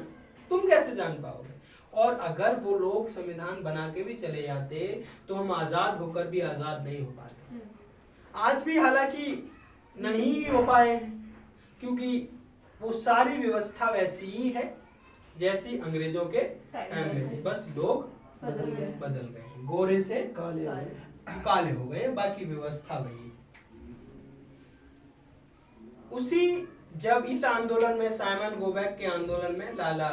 तुम कैसे जान पाओगे? और अगर वो लोग संविधान बना के भी चले जाते तो हम आजाद होकर भी आजाद नहीं हो पाते। आज भी हालांकि नहीं हो पाए हैं, क्योंकि वो सारी व्यवस्था वैसी ही है जैसी अंग्रेजों के टाइम में थी, बस लोग बदल गए, गोरे से काले हो गए, बाकी व्यवस्था वही। उसी जब इस आंदोलन में, साइमन गोबैक के आंदोलन में लाला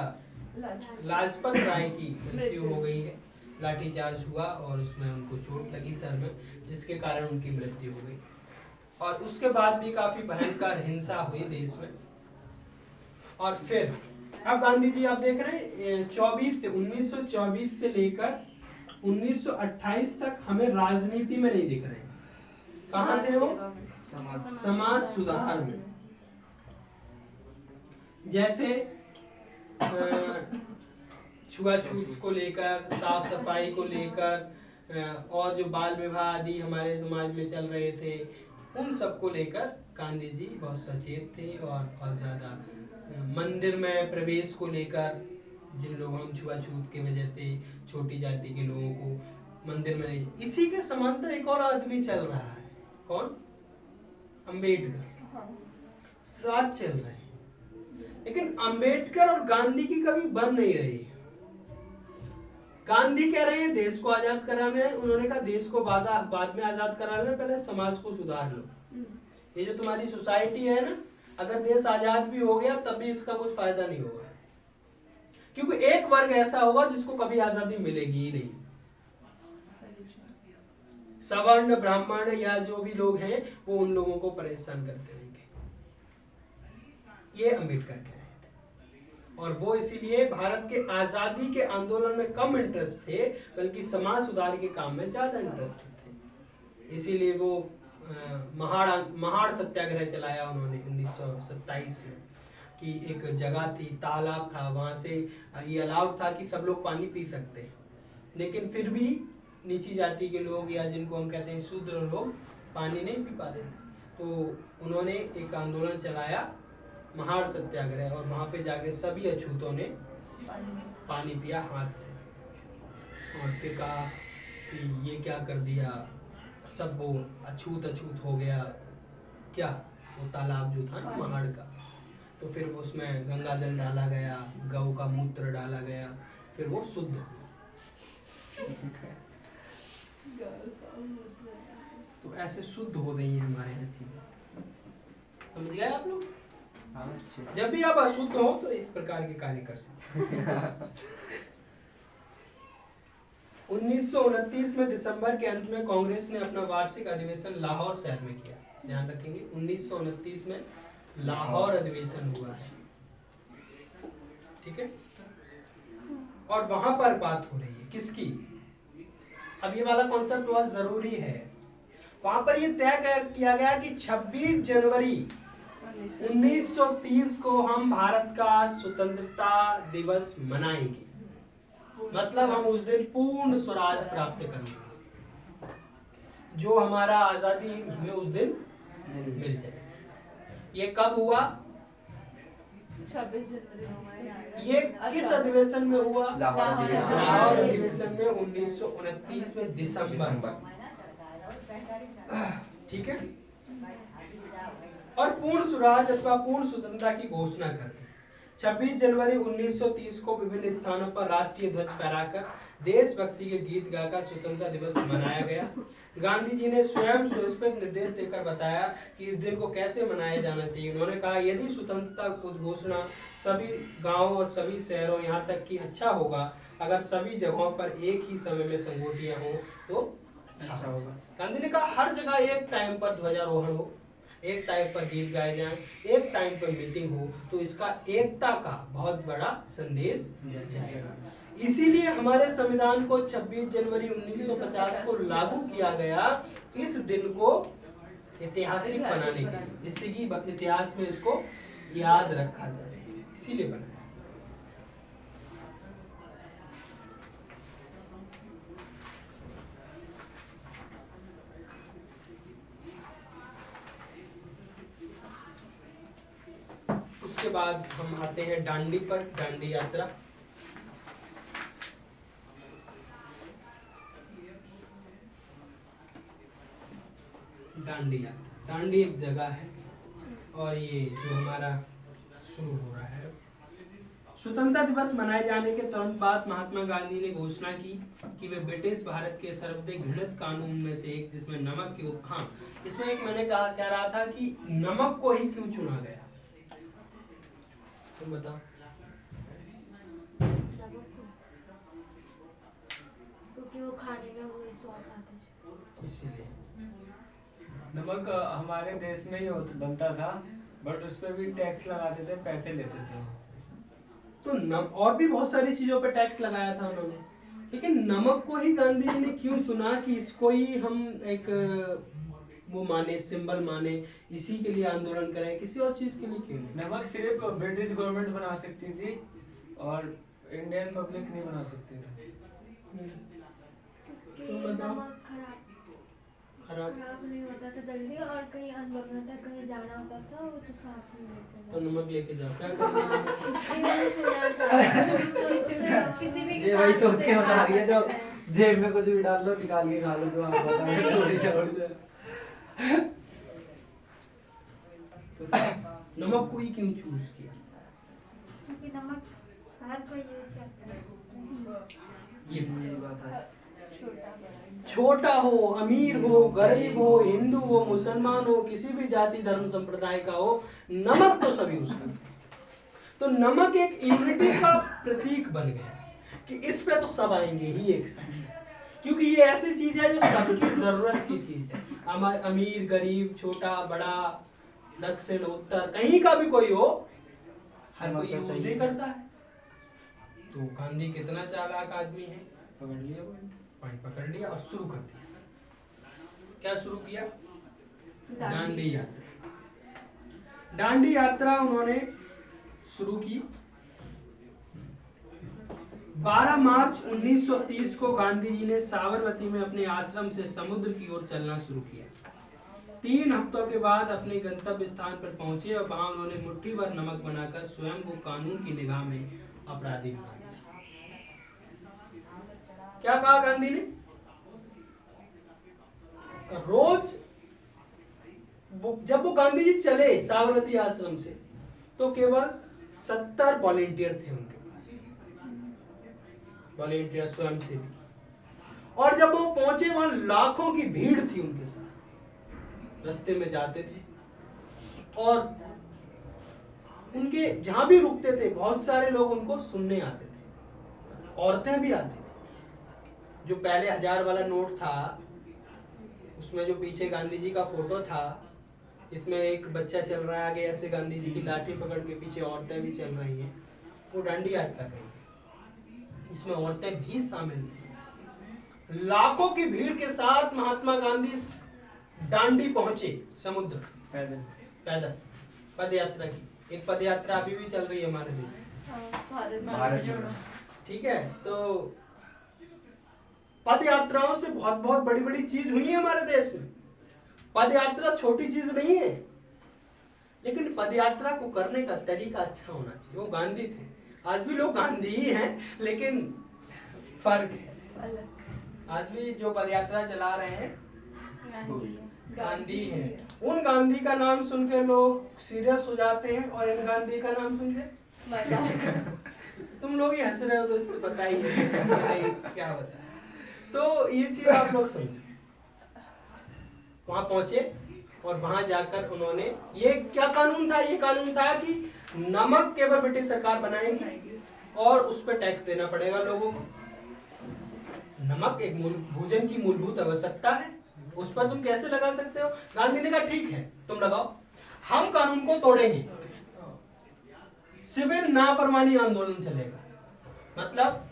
लाजपत राय की मृत्यु हो गई है, लाठीचार्ज हुआ और उसमें उनको चोट लगी सर में, जिसके कारण उनकी मृत्यु हो गई। और उसके बाद भी काफी भयंकर हिंसा हुई देश में। और फिर अब गांधी जी आप देख रहे हैं 1924 से लेकर 1928 तक हमें राजनीति में नहीं दिख रहे हैं। कहाँ थे वो? समाज सुधार में। जैसे छुआछूत को लेकर, साफ सफाई को लेकर, और जो बाल विवाह आदि हमारे समाज में चल रहे थे, उन सब को लेकर गांधी जी बहुत सचेत थे। और बहुत ज्यादा मंदिर में प्रवेश को लेकर, जिन लोगों हम छुआछूत की वजह से छोटी जाति के लोगों को मंदिर में नहीं, इसी के समांतर एक और आदमी चल रहा है, कौन? अंबेडकर साथ चल रहे हैं। लेकिन अंबेडकर और गांधी की कभी बन नहीं रही। गांधी कह रहे हैं देश को आजाद कराना है, उन्होंने कहा देश को बाद में आजाद कराना है, पहले समाज को सुधार लो। ये जो तुम्हारी सोसाइटी है ना, अगर देश आजाद भी हो गया तब भी इसका कुछ फायदा नहीं होगा, क्योंकि एक वर्ग ऐसा होगा जिसको कभी आजादी मिलेगी ही नहीं। सवर्ण, ब्राह्मण या जो भी लोग हैं वो उन लोगों को परेशान करते रहेंगे। ये अंबेडकर कह रहे थे। और वो इसीलिए भारत के आजादी के आंदोलन में कम इंटरेस्ट थे, बल्कि समाज सुधार के काम में ज्यादा इंटरेस्ट थे। इसीलिए वो महाड़ सत्याग्रह चलाया उन्होंने 1927 में, कि एक जगह थी, तालाब था, वहां से ये अलाउड था कि सब लोग पानी पी सकते हैं, लेकिन फिर भी नीची जाति के लोग या जिनको हम कहते हैं शूद्र लोग पानी नहीं पी पाते थे। तो उन्होंने एक आंदोलन चलाया, महाड़ सत्याग्रह, और वहां पे जाके सभी अछूतों ने पानी पिया हाथ से, और फिर कहा कि ये क्या कर दिया, सब वो अछूत हो गया। क्या वो तालाब जो था ना महाड़ का, तो फिर उसमें गंगा जल डाला गया, गौ का मूत्र डाला गया, फिर वो शुद्ध हुआ। तो ऐसे शुद्ध हो गई है हमारे यहाँ चीजें, समझ गए आप लोग? जब भी आप अशुद्ध हो तो इस प्रकार के कार्य कर सकते। 1929 में दिसंबर के अंत में कांग्रेस ने अपना वार्षिक अधिवेशन लाहौर शहर में किया। ध्यान रखेंगे 1929 में लाहौर अधिवेशन हुआ है, ठीक है। और वहां पर बात हो रही है किसकी? अब ये वाला कॉन्सेप्ट बहुत जरूरी है। वहां पर ये तय किया गया कि 26 जनवरी 1930 को हम भारत का स्वतंत्रता दिवस मनाएंगे। मतलब हम उस दिन पूर्ण स्वराज प्राप्त करेंगे, जो हमारा आजादी हमें उस दिन मिल जाए। ये कब हुआ? 26 जनवरी। ये किस अधिवेशन में हुआ? लाहौर अधिवेशन में 1929 में दिसंबर, ठीक है। और पूर्ण स्वराज अथवा पूर्ण स्वतंत्रता की घोषणा कर दी। 26 जनवरी 1930 को विभिन्न स्थानों पर राष्ट्रीय ध्वज फहराकर देशभक्ति के गीत गाकर स्वतंत्रता दिवस मनाया गया। गांधी जी ने स्वयं सुस्पष्ट निर्देश देकर बताया कि इस दिन को कैसे मनाया जाना चाहिए। उन्होंने कहा, यदि स्वतंत्रता उद्घोषणा सभी गांवों और सभी शहरों, यहाँ तक कि अच्छा होगा अगर सभी जगहों पर एक ही समय में संगोष्ठियां हो तो अच्छा होगा। गांधी ने कहा हर जगह एक टाइम पर ध्वजारोहण हो, एक टाइम पर गीत गाए जाएं, एक टाइम पर मीटिंग हो, तो इसका एकता का बहुत बड़ा संदेश जाएगा। इसीलिए हमारे संविधान को 26 जनवरी 1950 को लागू किया गया, इस दिन को ऐतिहासिक बनाने के लिए, जिससे कि इतिहास में इसको याद रखा जा सके, इसीलिए बनाया। उसके बाद हम आते हैं दांडी पर, दांडी यात्रा। दांडी यात्रा, दांडी एक जगह है और ये जो हमारा शुरू हो रहा है। स्वतंत्रता दिवस मनाए जाने के तुरंत बाद महात्मा गांधी ने घोषणा की कि वे ब्रिटिश भारत के सर्वाधिक घृणित कानून में से एक, जिसमें नमक की हाँ, इसमें एक मैंने कह रहा था कि नमक को ही क्यों चुना गया, तुम बताओ। क्योंकि वो खाने में वही स्वाद आता है। इसीलिए नमक हमारे देश में ही बनता था, बट उस पर भी टैक्स लगाते थे, पैसे लेते थे। तो और भी बहुत सारी चीजों पे टैक्स लगाया था उन्होंने, लेकिन नमक को ही गांधी जी ने क्यों चुना कि इसको ही हम एक वो माने, सिंबल माने, इसी के लिए आंदोलन करें, किसी और चीज के लिए क्यों नहीं? नमक सिर्फ ब्रिटिश गवर्नमेंट बना सकती थी और इंडियन पब्लिक नहीं बना सकती थी। क्योंकि नमक खराब खराब नहीं होता था जल्दी, और कहीं आंदोलन होता, कहीं जाना होता था, वो तो साथ में लेते तो थे। नमक लेके जाओ, क्या करेंगे? किसी भी ये वही सोच के बता रही है जो किसान को जेब में कुछ भी डाल लो, निकाल के खा लो, जो आप बता रहे हो, थोड़ी छोड़ दो। नमक को ही क्यों चूज किया? क्योंकि नमक हर कोई यूज करता है। ये बात है। छोटा हो, अमीर हो, गरीब हो, हिंदू हो, मुसलमान हो, किसी भी जाति धर्म संप्रदाय का हो, नमक तो सब यूज करते हैं। तो नमक एक यूनिटी का प्रतीक बन गया कि इस पे तो सब आएंगे ही एक साथ, क्योंकि ये ऐसी चीज है जो सबकी जरूरत की चीज है। अमीर गरीब, छोटा बड़ा, दक्षिण उत्तर, कहीं का भी कोई हो, हर कोई यूज नहीं करता है। तो गांधी कितना चालाक आदमी है, पकड़ लिया पॉइंट पकड़ लिया और शुरू कर दिया। क्या शुरू किया? दांडी यात्रा। दांडी यात्रा उन्होंने शुरू की। 12 मार्च 1930 को गांधी जी ने साबरमती में अपने आश्रम से समुद्र की ओर चलना शुरू किया। 3 हफ्तों के बाद अपने गंतव्य स्थान पर पहुंचे और वहां उन्होंने मुट्ठी भर नमक बनाकर स्वयं को कानून की निगाह में अपराधी बना दिया। क्या कहा गांधी ने? रोज जब वो गांधी जी चले साबरमती आश्रम से, तो केवल 70 वॉलेंटियर थे उनके पास, वॉलेंटियर स्वयंसेवी। और जब वो पहुंचे वहां लाखों की भीड़ थी उनके साथ। रास्ते में जाते थे और उनके जहां भी रुकते थे बहुत सारे लोग उनको सुनने आते थे, औरतें भी आती थी। जो पहले 1000 वाला नोट था, उसमें जो पीछे गांधी जी का फोटो था, इसमें एक बच्चा चल रहा है आगे ऐसे गांधी जी की लाठी पकड़ के, पीछे औरतें भी चल रही हैं, वो दांडी यात्रा करेंगे, इसमें औरतें भी शामिल थी। लाखों की भीड़ के साथ महात्मा गांधी दांडी पहुंचे, समुद्र पैदल पद यात्रा की। एक पद यात्रा अभी भी चल रही है हमारे देश में, भारत जोड़ो। ठीक है। तो पद यात्राओं से बहुत बहुत बड़ी बड़ी चीज हुई है हमारे देश में। पद यात्रा छोटी चीज नहीं है, लेकिन पद यात्रा को करने का तरीका अच्छा होना चाहिए। वो गांधी थे, आज भी लोग गांधी ही हैं, लेकिन फर्क है। आज भी जो पद यात्रा चला रहे हैं गांधी हैं। उन गांधी का नाम सुन के लोग सीरियस हो जाते हैं, और इन गांधी का नाम सुन के तुम लोग ही हंस रहे हो, तो इससे बताइए क्या होता है। तो ये चीज आप लोग समझो। वहां पहुंचे और वहां जाकर उन्होंने, ये क्या कानून था? ये कानून था कि नमक केवल ब्रिटिश सरकार बनाएगी और उस पर टैक्स देना पड़ेगा लोगों को। नमक एक भोजन की मूलभूत आवश्यकता है, उस पर तुम कैसे लगा सकते हो? गांधी ने कहा ठीक है तुम लगाओ, हम कानून को तोड़ेंगे, सिविल नाफरमानी आंदोलन चलेगा, मतलब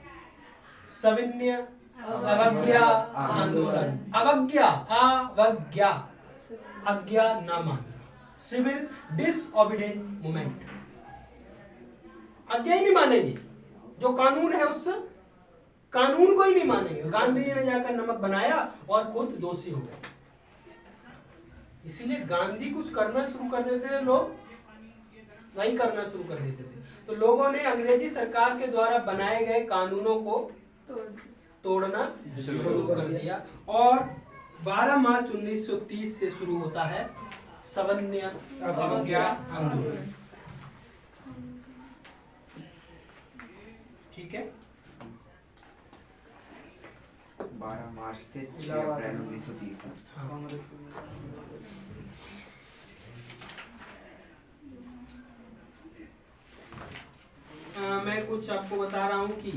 सविनय अवज्ञा आंदोलन। अवज्ञा, अवज्ञा, आज्ञा ना मानना, सिविल डिसओबीडिएंट मूवमेंट। आज्ञा ही नहीं मानेंगे, जो कानून है उस कानून को ही नहीं मानेंगे। गांधी जी ने जाकर नमक बनाया और खुद दोषी हो गए। इसीलिए गांधी कुछ करना शुरू कर देते थे, लोग वही करना शुरू कर देते थे। तो लोगों ने अंग्रेजी सरकार के द्वारा बनाए गए कानूनों को तोड़ना शुरू कर दिया और 12 मार्च 1930 से शुरू होता है सवर्ण अवज्ञा आंदोलन। ठीक है, 12 मार्च से 6 अप्रैल 1930 तक। मैं कुछ आपको बता रहा हूं कि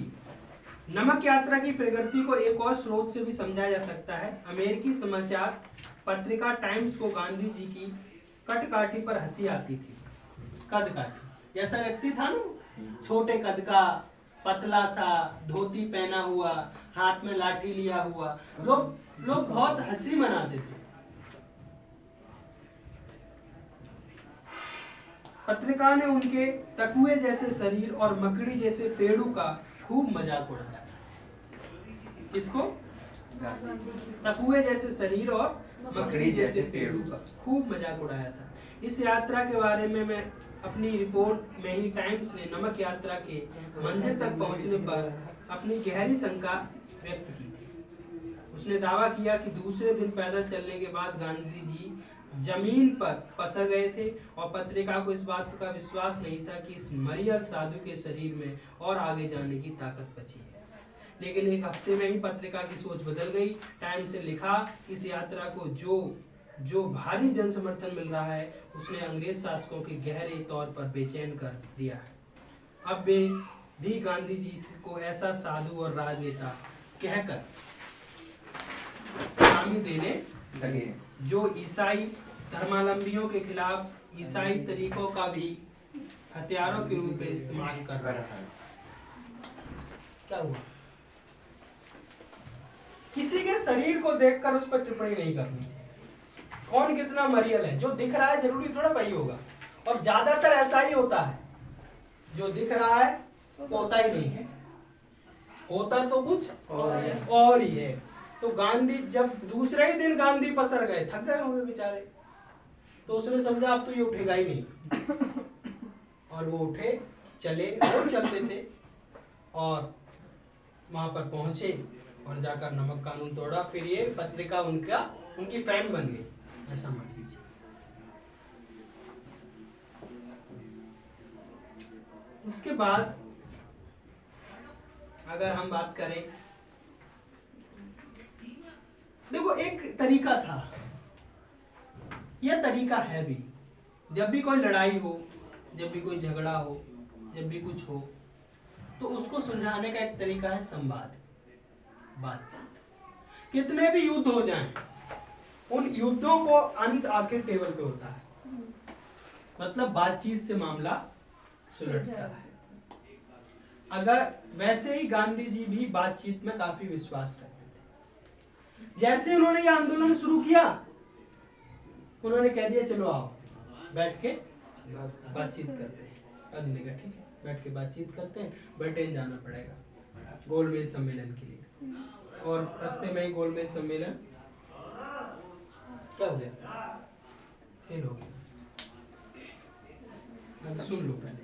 नमक यात्रा की प्रगति को एक और स्रोत से भी समझा जा सकता है। अमेरिकी समाचार पत्रिका टाइम्स को गांधी जी की कदकाठी पर हंसी आती थी। कदकाठी जैसा व्यक्ति था ना, छोटे कद का, पतला सा, धोती पहना हुआ, हाथ में लाठी लिया हुआ, लोग बहुत हंसी मनाते थे। पत्रिका ने उनके तकुए जैसे शरीर और मकड़ी जैसे पेड़ों का खूब मजाक उड़ाया। किसको? तकुए जैसे शरीर और मकड़ी जैसे पेड़ों का खूब मजाक उड़ाया था। इस यात्रा के बारे में मैं अपनी रिपोर्ट में ही टाइम्स ने नमक यात्रा के मंजिल तक पहुंचने पर अपनी गहरी शंका व्यक्त की थी। उसने दावा किया कि दूसरे दिन पैदल चलने के बाद गांधी जी जमीन पर पसर गए थे और पत्रिका को इस बात का विश्वास नहीं था कि इस मरियल साधु के शरीर में और आगे जाने की ताकत बची है। लेकिन एक हफ्ते में ही पत्रिका की सोच बदल गई। टाइम्स ने लिखा, इस यात्रा को जो भारी जन समर्थन मिल रहा है उसने अंग्रेज शासकों के गहरे तौर पर बेचैन कर दिया है। अब वे भी गांधी जी को ऐसा साधु और राजनेता कहकर सलामी देने लगे जो ईसाई धर्मावलंबियों के खिलाफ ईसाई तरीकों का भी हथियारों के रूप में इस्तेमाल कर रहा है। क्या हुआ? किसी के शरीर को देखकर उस पर टिप्पणी नहीं करनी चाहिए। कौन कितना मरियल है, जो दिख रहा है जरूरी थोड़ा वही होगा, और ज्यादातर ऐसा ही होता है, जो दिख रहा है वो होता ही नहीं है, होता तो कुछ और ही है। तो गांधी जब दूसरे ही दिन गांधी पसर गए, थक गए होंगे बेचारे, तो उसने समझा अब तो ये उठेगा ही नहीं, और वो उठे, चले, वो चलते थे और वहां पर पहुंचे और जाकर नमक कानून तोड़ा। फिर ये पत्रिका उनकी फैन बन गई, ऐसा मान लीजिए। उसके बाद अगर हम बात करें, देखो एक तरीका था, यह तरीका है भी, जब भी कोई लड़ाई हो, जब भी कोई झगड़ा हो, जब भी कुछ हो, तो उसको सुलझाने का एक तरीका है संवाद, बातचीत। कितने भी युद्ध हो जाएं, उन युद्धों को अंत आखिर टेबल पे होता है, मतलब बातचीत से मामला सुलझता है। अगर वैसे ही गांधी जी भी बातचीत में काफी विश्वास रखते थे। जैसे उन्होंने ये आंदोलन शुरू किया, उन्होंने कह दिया चलो आओ बैठ के बातचीत करते हैं। गांधी ने कहा ठीक है, बैठ के बातचीत करते हैं। ब्रिटेन जाना पड़ेगा गोलमेज सम्मेलन के लिए, और रास्ते में ही गोलमेज सम्मेलन क्या हो गया, फेल हो गया। सुन लो पहले,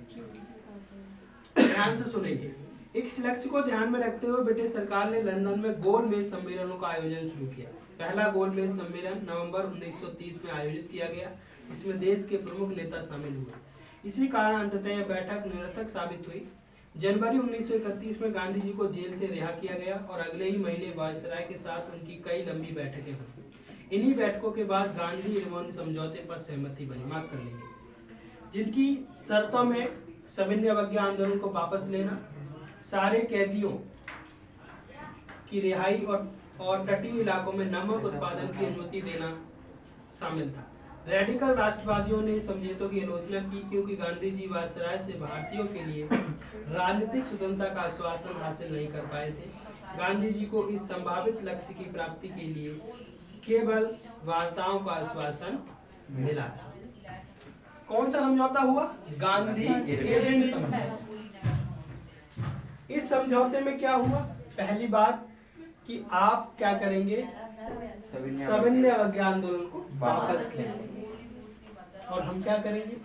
ध्यान से सुनेंगे। इस लक्ष्य को ध्यान में रखते हुए ब्रिटिश सरकार ने लंदन में गोलमेज सम्मेलनों का आयोजन शुरू किया। पहला गोलमेज सम्मेलन नवंबर 1930 में आयोजित किया गया। इसमें देश के प्रमुख नेता शामिल हुए। इसी कारण अंततः यह बैठक निरर्थक साबित हुई। जनवरी 1931 में गांधी जी को जेल से रिहा किया गया और अगले ही महीने वायसराय के साथ उनकी कई लंबी बैठकें हुई। इन्हीं बैठकों के बाद गांधी इरविन समझौते पर सहमति बनी, माफ कर लेंगे, जिनकी शर्तों में सविनय अवज्ञा आंदोलन को वापस लेना, सारे कैदियों की रिहाई और तटीय इलाकों में नमक उत्पादन की अनुमति देना शामिल था। रेडिकल राष्ट्रवादियों ने समझौतों की आलोचना की क्योंकि गांधी जी वायसराय से भारतीयों के लिए राजनीतिक स्वतंत्रता का आश्वासन हासिल नहीं कर पाए थे। गांधी जी को इस संभावित लक्ष्य की प्राप्ति के लिए केवल वार्ताओं का आश्वासन मिला था। कौन सा समझौता हुआ? गांधी इरविन समझौता। इस समझौते में क्या हुआ? पहली बात कि आप क्या करेंगे, सविनय अवज्ञा आंदोलन को वापस लेंगे, और हम क्या करेंगे,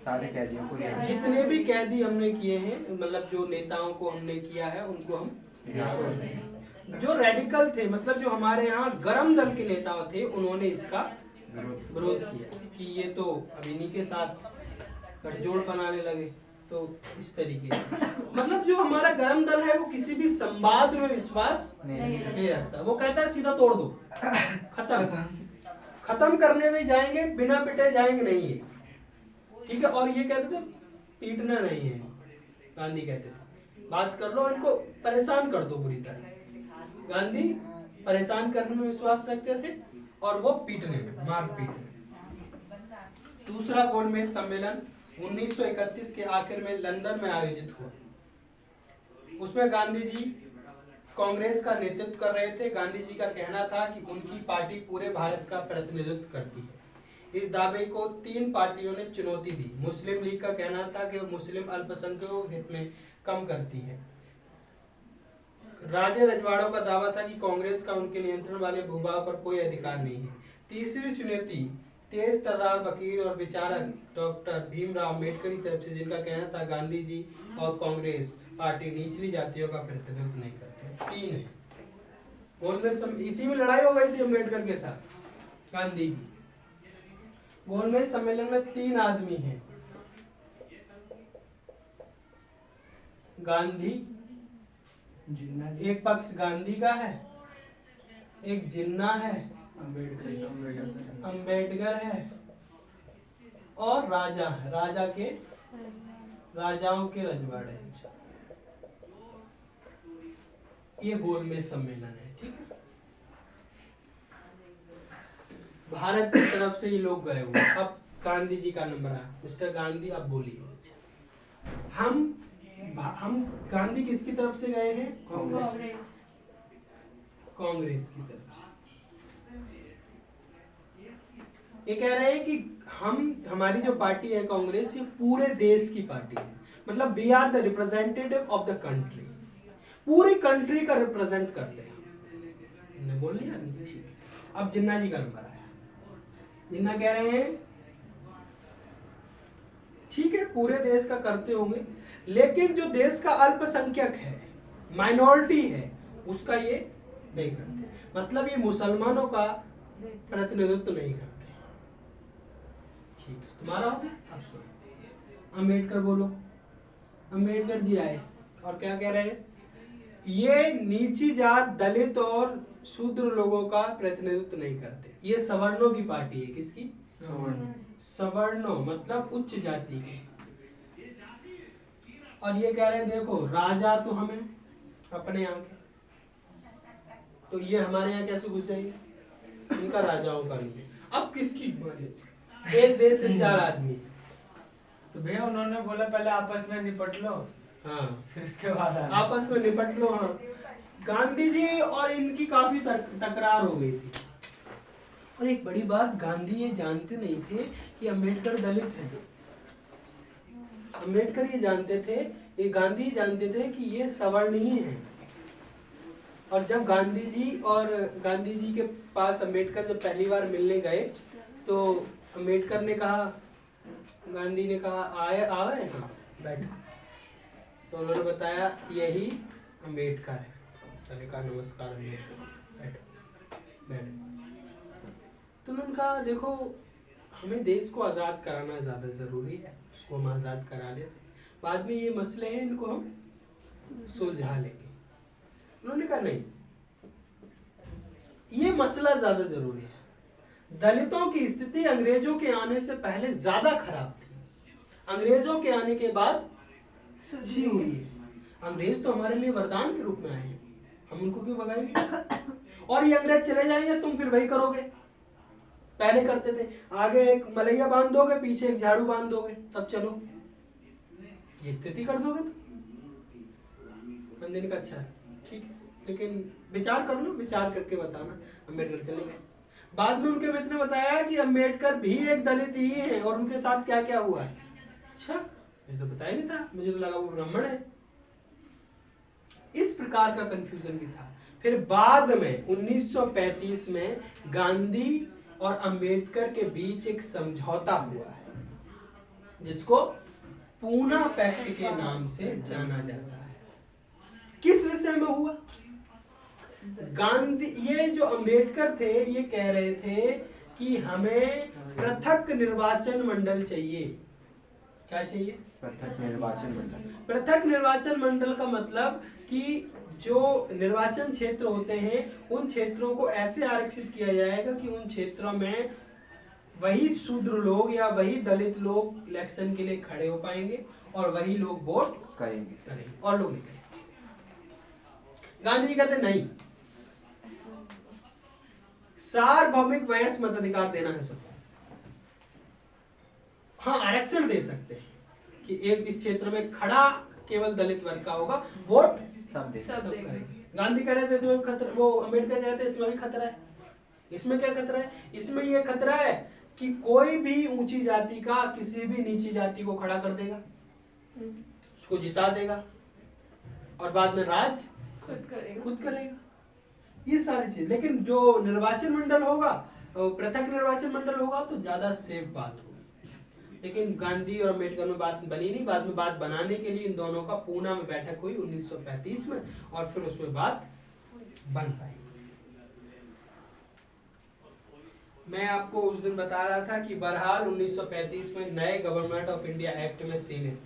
सारे कैदियों को रिहा जितने भी कैदी हमने किए हैं, मतलब जो नेताओं को हमने किया है उनको हम छोड़ दें। जो रेडिकल थे, मतलब जो हमारे यहाँ गरम दल के नेता थे, उन्होंने इसका विरोध किया कि ये तो अब इन्हीं के साथ गठजोड़ बनाने लगे। तो इस तरीके से मतलब जो हमारा गरम दल है वो किसी भी संवाद में विश्वास नहीं रखता। वो कहता है सीधा तोड़ दो, खत्म करने में जाएंगे, बिना पिटे जाएंगे नहीं है, ठीक है। और ये कहते थे पीटना नहीं है, गांधी कहते थे बात कर लो, इनको परेशान कर दो बुरी तरह। गांधी परेशान करने में विश्वास रखते थे और वो पीटने में, मारपीट में। दूसरा गोलमेज सम्मेलन 1931 के आखिर में लंदन में आयोजित हुआ। उसमें गांधी जी कांग्रेस का नेतृत्व कर रहे थे। गांधी जी का कहना था कि उनकी पार्टी पूरे भारत का प्रतिनिधित्व करती है। इस दावे को 3 पार्टियों ने चुनौती दी। मुस्लिम लीग का कहना था कि वो मुस्लिम अल्पसंख्यकों के हित में कम करती है। राजे रजवाड़ों का दावा था कि कांग्रेस का उनके नियंत्रण वाले भूभाग पर कोई अधिकार नहीं है। तीसरी चुनौती तेज तर्रार वकील और विचारक डॉक्टर भीमराव अम्बेडकर की तरफ से, जिनका कहना था गांधी जी और कांग्रेस पार्टी निचली जातियों का प्रतिनिधित्व नहीं करते। 3 है गोलमेज। इसी में लड़ाई हो गई थी अम्बेडकर के साथ गांधी की। गोलमेज सम्मेलन में 3 आदमी हैं, गांधी, एक पक्ष गांधी का है, एक जिन्ना है, अम्बेडकर है और राजा है, राजाओं के रजवाड़े। ये गोलमेज सम्मेलन है, ठीक है। भारत की तरफ से ये लोग गए हुए। अब गांधी जी का नंबर आया। मिस्टर गांधी आप बोलिए। हम गांधी किसकी तरफ से गए हैं? कांग्रेस की तरफ से। ये कह रहे हैं कि हमारी जो पार्टी है कांग्रेस, ये पूरे देश की पार्टी है, मतलब we are the representative of the country, पूरी कंट्री का रिप्रेजेंट करते हैं। हमने बोल लिया, ठीक है। अब जिन्ना जी का नंबर आया। जिन्ना कह रहे हैं ठीक है पूरे देश का करते होंगे, लेकिन जो देश का अल्पसंख्यक है, माइनॉरिटी है, उसका ये नहीं करते। मतलब ये मुसलमानों का प्रतिनिधित्व नहीं करते। ठीक है, तुम्हारा हो गया। अब सुनो, अम्बेडकर बोलो। अम्बेडकर जी आए और क्या कह रहे हैं? ये नीची जात, दलित और शूद्र लोगों का प्रतिनिधित्व नहीं करते। ये सवर्णों की पार्टी है। किसकी? सवर्णों, मतलब उच्च जाति की। और ये कह रहे हैं देखो, राजा तो हमें अपने यहाँ के, तो ये हमारे यहाँ कैसे घुस जाएंगे? इनका राजाओं का नहीं है। अब किसकी? एक देश से 4 आदमी। तो भैया उन्होंने बोला पहले आपस में निपट लो, हाँ, फिर उसके बाद आपस में निपट लो। हाँ, गांधी जी और इनकी काफी तकरार हो गई थी। और एक बड़ी बात, गांधी ये जानते नहीं थे कि अम्बेडकर दलित है। अम्बेडकर ये जानते थे, ये गांधी जानते थे कि ये सवर्ण ही है। और जब गांधी जी के पास अम्बेडकर जब पहली बार मिलने गए, तो अम्बेडकर ने कहा, गांधी ने कहा आ गए? हाँ, बैठ। तो उन्होंने बताया यही अम्बेडकर है। मैंने कहा नमस्कार अम्बेडकर, बैठ। तो उन्होंने कहा देखो, हमें देश को आज़ाद कराना ज़्यादा ज़रूरी है, उसको हम आज़ाद करा लेते, बाद में ये मसले हैं इनको हम सुलझा लेंगे। उन्होंने कहा नहीं, ये मसला ज़्यादा ज़रूरी है। दलितों की स्थिति अंग्रेजों के आने से पहले ज़्यादा खराब थी, अंग्रेजों के आने के बाद अच्छी हुई है। अंग्रेज तो हमारे लिए वरदान के रूप में आए हैं, हम उनको क्यों भगाएंगे? और ये अंग्रेज चले जाएंगे, तुम फिर वही करोगे। पहले करते थे, आगे एक मलैया बांध दोगे, पीछे एक झाड़ू बांध दोगे, तब चलो, ये स्थिति कर दोगे तो। ने कहा अच्छा ठीक है, लेकिन विचार कर लो, विचार करके बताना। अम्बेडकर चले गए। बाद में उनके मित्र ने बताया कि अम्बेडकर भी एक दलित ही हैं और उनके साथ क्या क्या हुआ है। अच्छा, मुझे तो बताया नहीं था, मुझे तो लगा वो ब्राह्मण है। इस प्रकार का कंफ्यूजन भी था। फिर बाद में 1935 में गांधी और अंबेडकर के बीच एक समझौता हुआ है। जिसको पूना पैक्ट के नाम से जाना जाता है। किस विषय में हुआ? गांधी, ये जो अंबेडकर थे ये कह रहे थे कि हमें पृथक निर्वाचन मंडल चाहिए। क्या चाहिए? पृथक निर्वाचन मंडल। पृथक निर्वाचन मंडल का मतलब कि जो निर्वाचन क्षेत्र होते हैं उन क्षेत्रों को ऐसे आरक्षित किया जाएगा कि उन क्षेत्रों में वही शूद्र लोग या वही दलित लोग इलेक्शन के लिए खड़े हो पाएंगे और वही लोग वोट करेंगे और लोग नहीं करेंगे। गांधी जी कहते नहीं, सार्वभौमिक वयस्क मताधिकार देना है सबको। हाँ, आरक्षण दे सकते हैं कि एक इस क्षेत्र में खड़ा केवल दलित वर्ग का होगा, वोट सब करेंगे। गांधी कह रहे थे इसमें खतरा, वो अम्बेडकर कह रहे थे इसमें भी खतरा है। इसमें क्या खतरा है? इसमें ये खतरा है कि कोई भी ऊंची जाति का किसी भी नीची जाति को खड़ा कर देगा, उसको जिता देगा और बाद में राज खुद करेगा। ये सारी चीज। लेकिन जो निर्वाचन मंडल होगा, पृथक निर्वाचन मंडल होगा तो ज्यादा सेफ बात होगी। लेकिन गांधी और अम्बेडकर में बात बनी नहीं। बाद में बात बनाने के लिए इन दोनों का पूना में बैठक हुई 1935 में और फिर उसमें बात बन पाई। मैं आपको उस दिन बता रहा था कि बहरहाल 1935 में नए गवर्नमेंट ऑफ इंडिया एक्ट में सीमित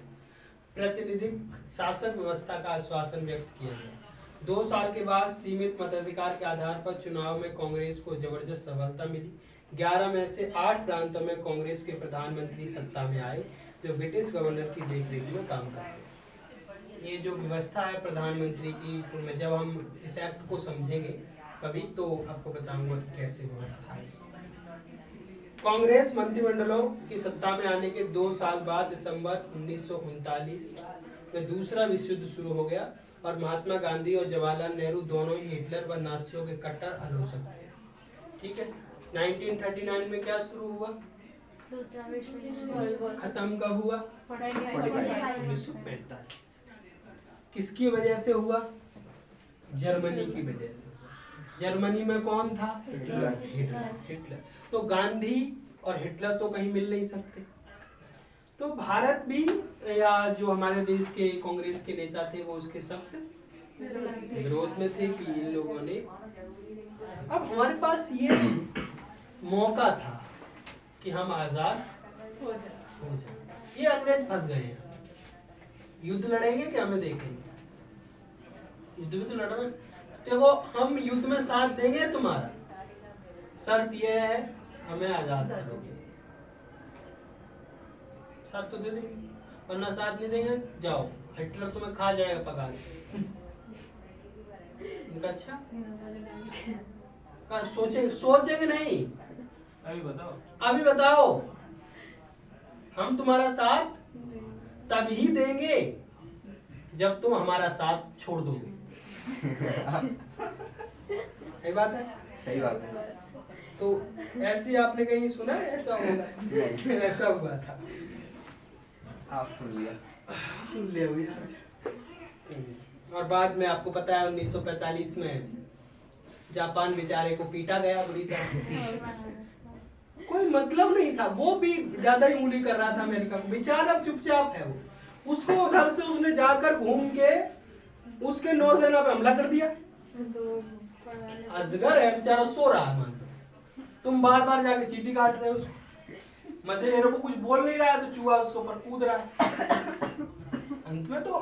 प्रतिनिधिक शासक व्यवस्था का आश्वासन व्यक्त किया गया। 2 साल के बाद सीमित मताधिकार के आधार पर चुनाव में कांग्रेस को जबरदस्त सफलता मिली। 11 में से 8 प्रांतों में कांग्रेस के प्रधानमंत्री सत्ता में आए जो ब्रिटिश गवर्नर की देखरेख में काम करते। ये जो व्यवस्था है प्रधानमंत्री की, तो जब हम इस एक्ट को समझेंगे कभी तो आपको बताऊंगा कि कैसे व्यवस्था है। कांग्रेस मंत्रिमंडलों की सत्ता में आने के 2 साल बाद दिसंबर 1939 में दूसरा विश्व युद्ध शुरू हो गया और महात्मा गांधी और जवाहरलाल नेहरू दोनों ही हिटलर व नाजियों के कट्टर आलोचक थे। ठीक है। 1939 में क्या शुरू हुआ? दूसरा विश्व युद्ध खत्म कब हुआ? 1945। किसकी वजह से हुआ? जर्मनी की वजह से। जर्मनी में कौन था? हिटलर। तो गांधी और हिटलर तो कहीं मिल नहीं सकते। तो भारत भी, या जो हमारे देश के कांग्रेस के नेता थे वो उसके सख्त विरोध में थे कि इन लोगों ने। अब हमारे पास ये मौका था कि हम आजाद हो जाए। ये अंग्रेज फंस गए हैं। युद्ध लड़ेंगे कि हमें देखेंगे? युद्ध भी तो लड़ना। देखो, हम युद्ध में साथ देंगे तुम्हारा, शर्त यह है हमें आजाद करोगे। साथ तो दे देंगे, वरना साथ नहीं देंगे जाओ, हिटलर तुम्हें खा जाएगा पका के। इनका अच्छा सोचेंगे नहीं। अभी बताओ हम तुम्हारा साथ तभी देंगे जब तुम हमारा साथ छोड़ दोगे। सही बात है। सही बात है। तो ऐसी आपने कहीं सुना है ऐसा होगा? ऐसा हुआ था। आप सुन लिया भैया। और बाद में आपको पता है 1945 में जापान बेचारे को पीटा गया बुरी तरह। कोई मतलब नहीं था, वो भी ज्यादा ही उंगली कर रहा था अमेरिका को। बेचारा चुपचाप है वो। उसको उधर से उसने जाकर घूम के उसके नौसेना पे हमला कर दिया। अजगर है बेचारा, सो रहा है। तुम बार बार जाके चींटी काट रहे हो उसको। मजे ले रहे हो, कुछ बोल नहीं रहा है तो चूहा उसके ऊपर कूद रहा है। अंत में तो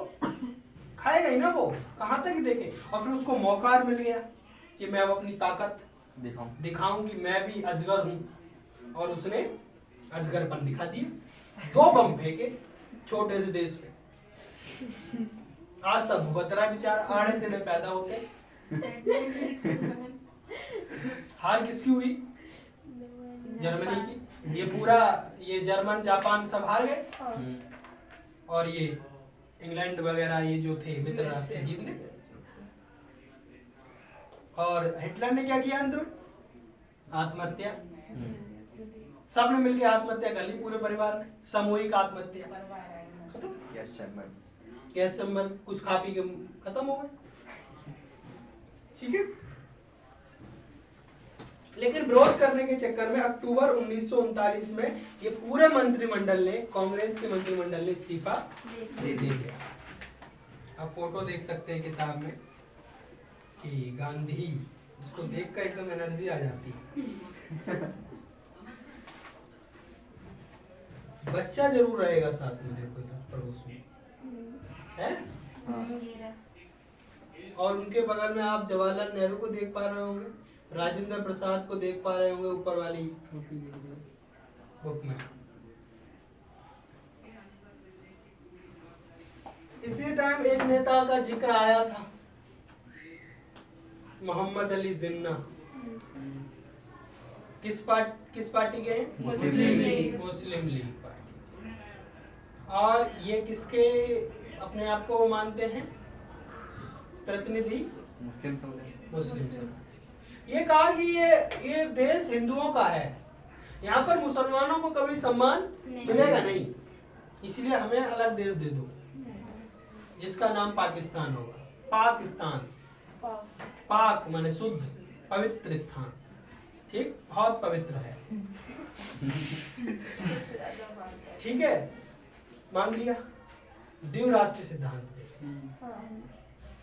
खाएगा ही ना वो, कहाँ तक ही देखे। और फिर उसको मौका मिल गया कि मैं अब अपनी ताकत दिखाऊं कि मैं भी अजगर हूं। और उसने अजगरपन दिखा दिया। 2 बम फेंके छोटे से देश पे। आज तक भुगत रहा बेचारा, आड़े टेढ़े पैदा होते। हार किसकी हुई? जर्मनी की। ये पूरा ये जर्मन जापान सब हार गए और ये इंग्लैंड वगैरह ये जो थे मित्र राष्ट्र जीत गए। और हिटलर ने क्या किया अंत में? आत्महत्या। सबने मिलकर आत्महत्या कर ली, पूरे परिवार ने। सामूहिक आत्महत्या। खत्म। गैस चैम्बर कुछ खा पी के खत्म हो गए। ठीक है। लेकिन विरोध करने के चक्कर में अक्टूबर 1939 में ये पूरे मंत्रिमंडल ने, कांग्रेस के मंत्रिमंडल ने इस्तीफा दे दिया। आप फोटो देख सकते हैं किताब में कि गांधी, जिसको देखकर एकदम एनर्जी आ जाती है। बच्चा जरूर रहेगा साथ में, देखो इधर पड़ोस में है। और उनके बगल में आप जवाहरलाल नेहरू को देख पा रहे होंगे, राजेंद्र प्रसाद को देख पा रहे होंगे ऊपर वाली बुक में। इसी टाइम एक नेता का जिक्र आया था, मोहम्मद अली जिन्ना। किस पार्टी के हैं? मुस्लिम लीग पार्टी। और ये किसके अपने आप को मानते हैं? प्रतिनिधि मुस्लिम समाज। ये कहा कि ये देश हिंदुओं का है, यहाँ पर मुसलमानों को कभी सम्मान मिलेगा नहीं, इसलिए हमें अलग देश दे दो जिसका नाम पाकिस्तान होगा। पाकिस्तान, पाक माने शुद्ध, पवित्र स्थान। ठीक, बहुत पवित्र है। ठीक है, मान लिया द्विराष्ट्रीय सिद्धांत पे।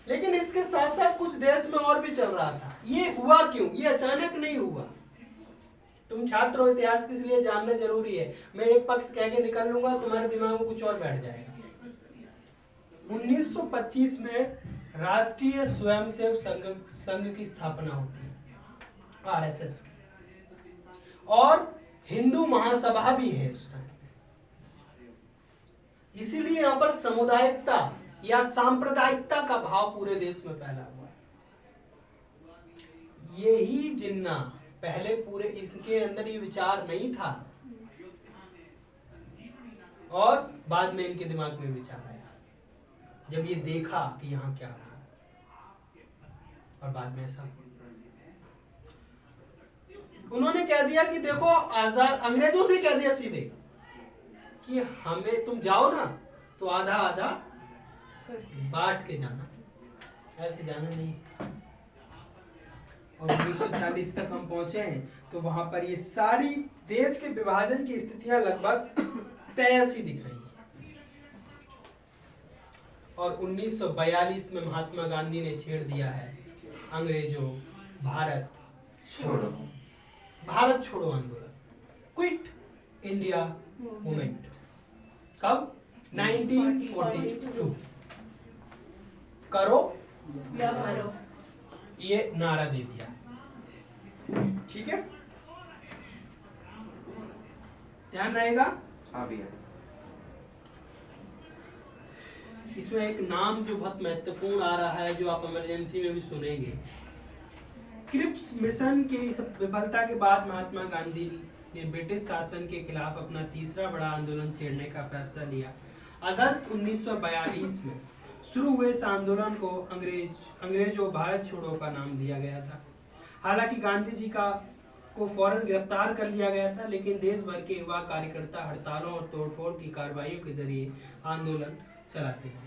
लेकिन इसके साथ साथ कुछ देश में और भी चल रहा था। ये हुआ क्यों? ये अचानक नहीं हुआ। तुम छात्र हो, इतिहास किस लिए जानना जरूरी है। मैं एक पक्ष कह के निकल लूंगा, तुम्हारे दिमाग में कुछ और बैठ जाएगा। 1925 में राष्ट्रीय स्वयंसेवक संघ की स्थापना होती है, आरएसएस की, और हिंदू महासभा भी है उस टाइम। इसीलिए यहाँ पर सामुदायिकता या सांप्रदायिकता का भाव पूरे देश में फैला हुआ है। यही जिन्ना, पहले पूरे इसके अंदर ये विचार नहीं था और बाद में इनके दिमाग में विचार आया जब ये देखा कि यहाँ क्या है, और बाद में ऐसा उन्होंने कह दिया कि देखो, आजाद अंग्रेजों से कह दिया सीधे कि हमें तुम जाओ ना तो आधा आधा बांट के जाना, ऐसे जाना नहीं। और 1940 तक हम पहुंचे हैं तो वहां पर ये सारी देश के विभाजन की स्थितियां लगभग तय सी दिख रही हैं। और 1942 में महात्मा गांधी ने छेड़ दिया है अंग्रेजों भारत छोड़ो आंदोलन, क्विट इंडिया मूवमेंट। कब? 1942। करो या मरो, ये नारा दे दिया। ठीक है, ध्यान रहेगा। इसमें एक नाम जो बहुत महत्वपूर्ण आ रहा है, जो आप इमरजेंसी में भी सुनेंगे। क्रिप्स मिशन की विफलता के बाद महात्मा गांधी ने ब्रिटिश शासन के खिलाफ अपना तीसरा बड़ा आंदोलन छेड़ने का फैसला लिया। अगस्त 1942 में शुरू हुए इस आंदोलन को अंग्रेजों भारत छोड़ो का नाम दिया गया था। हालांकि गांधी जी को फौरन गिरफ्तार कर लिया गया था, लेकिन देश भर के युवा कार्यकर्ता हड़तालों और तोड़फोड़ की कार्रवाइयों के जरिए आंदोलन चलाते थे।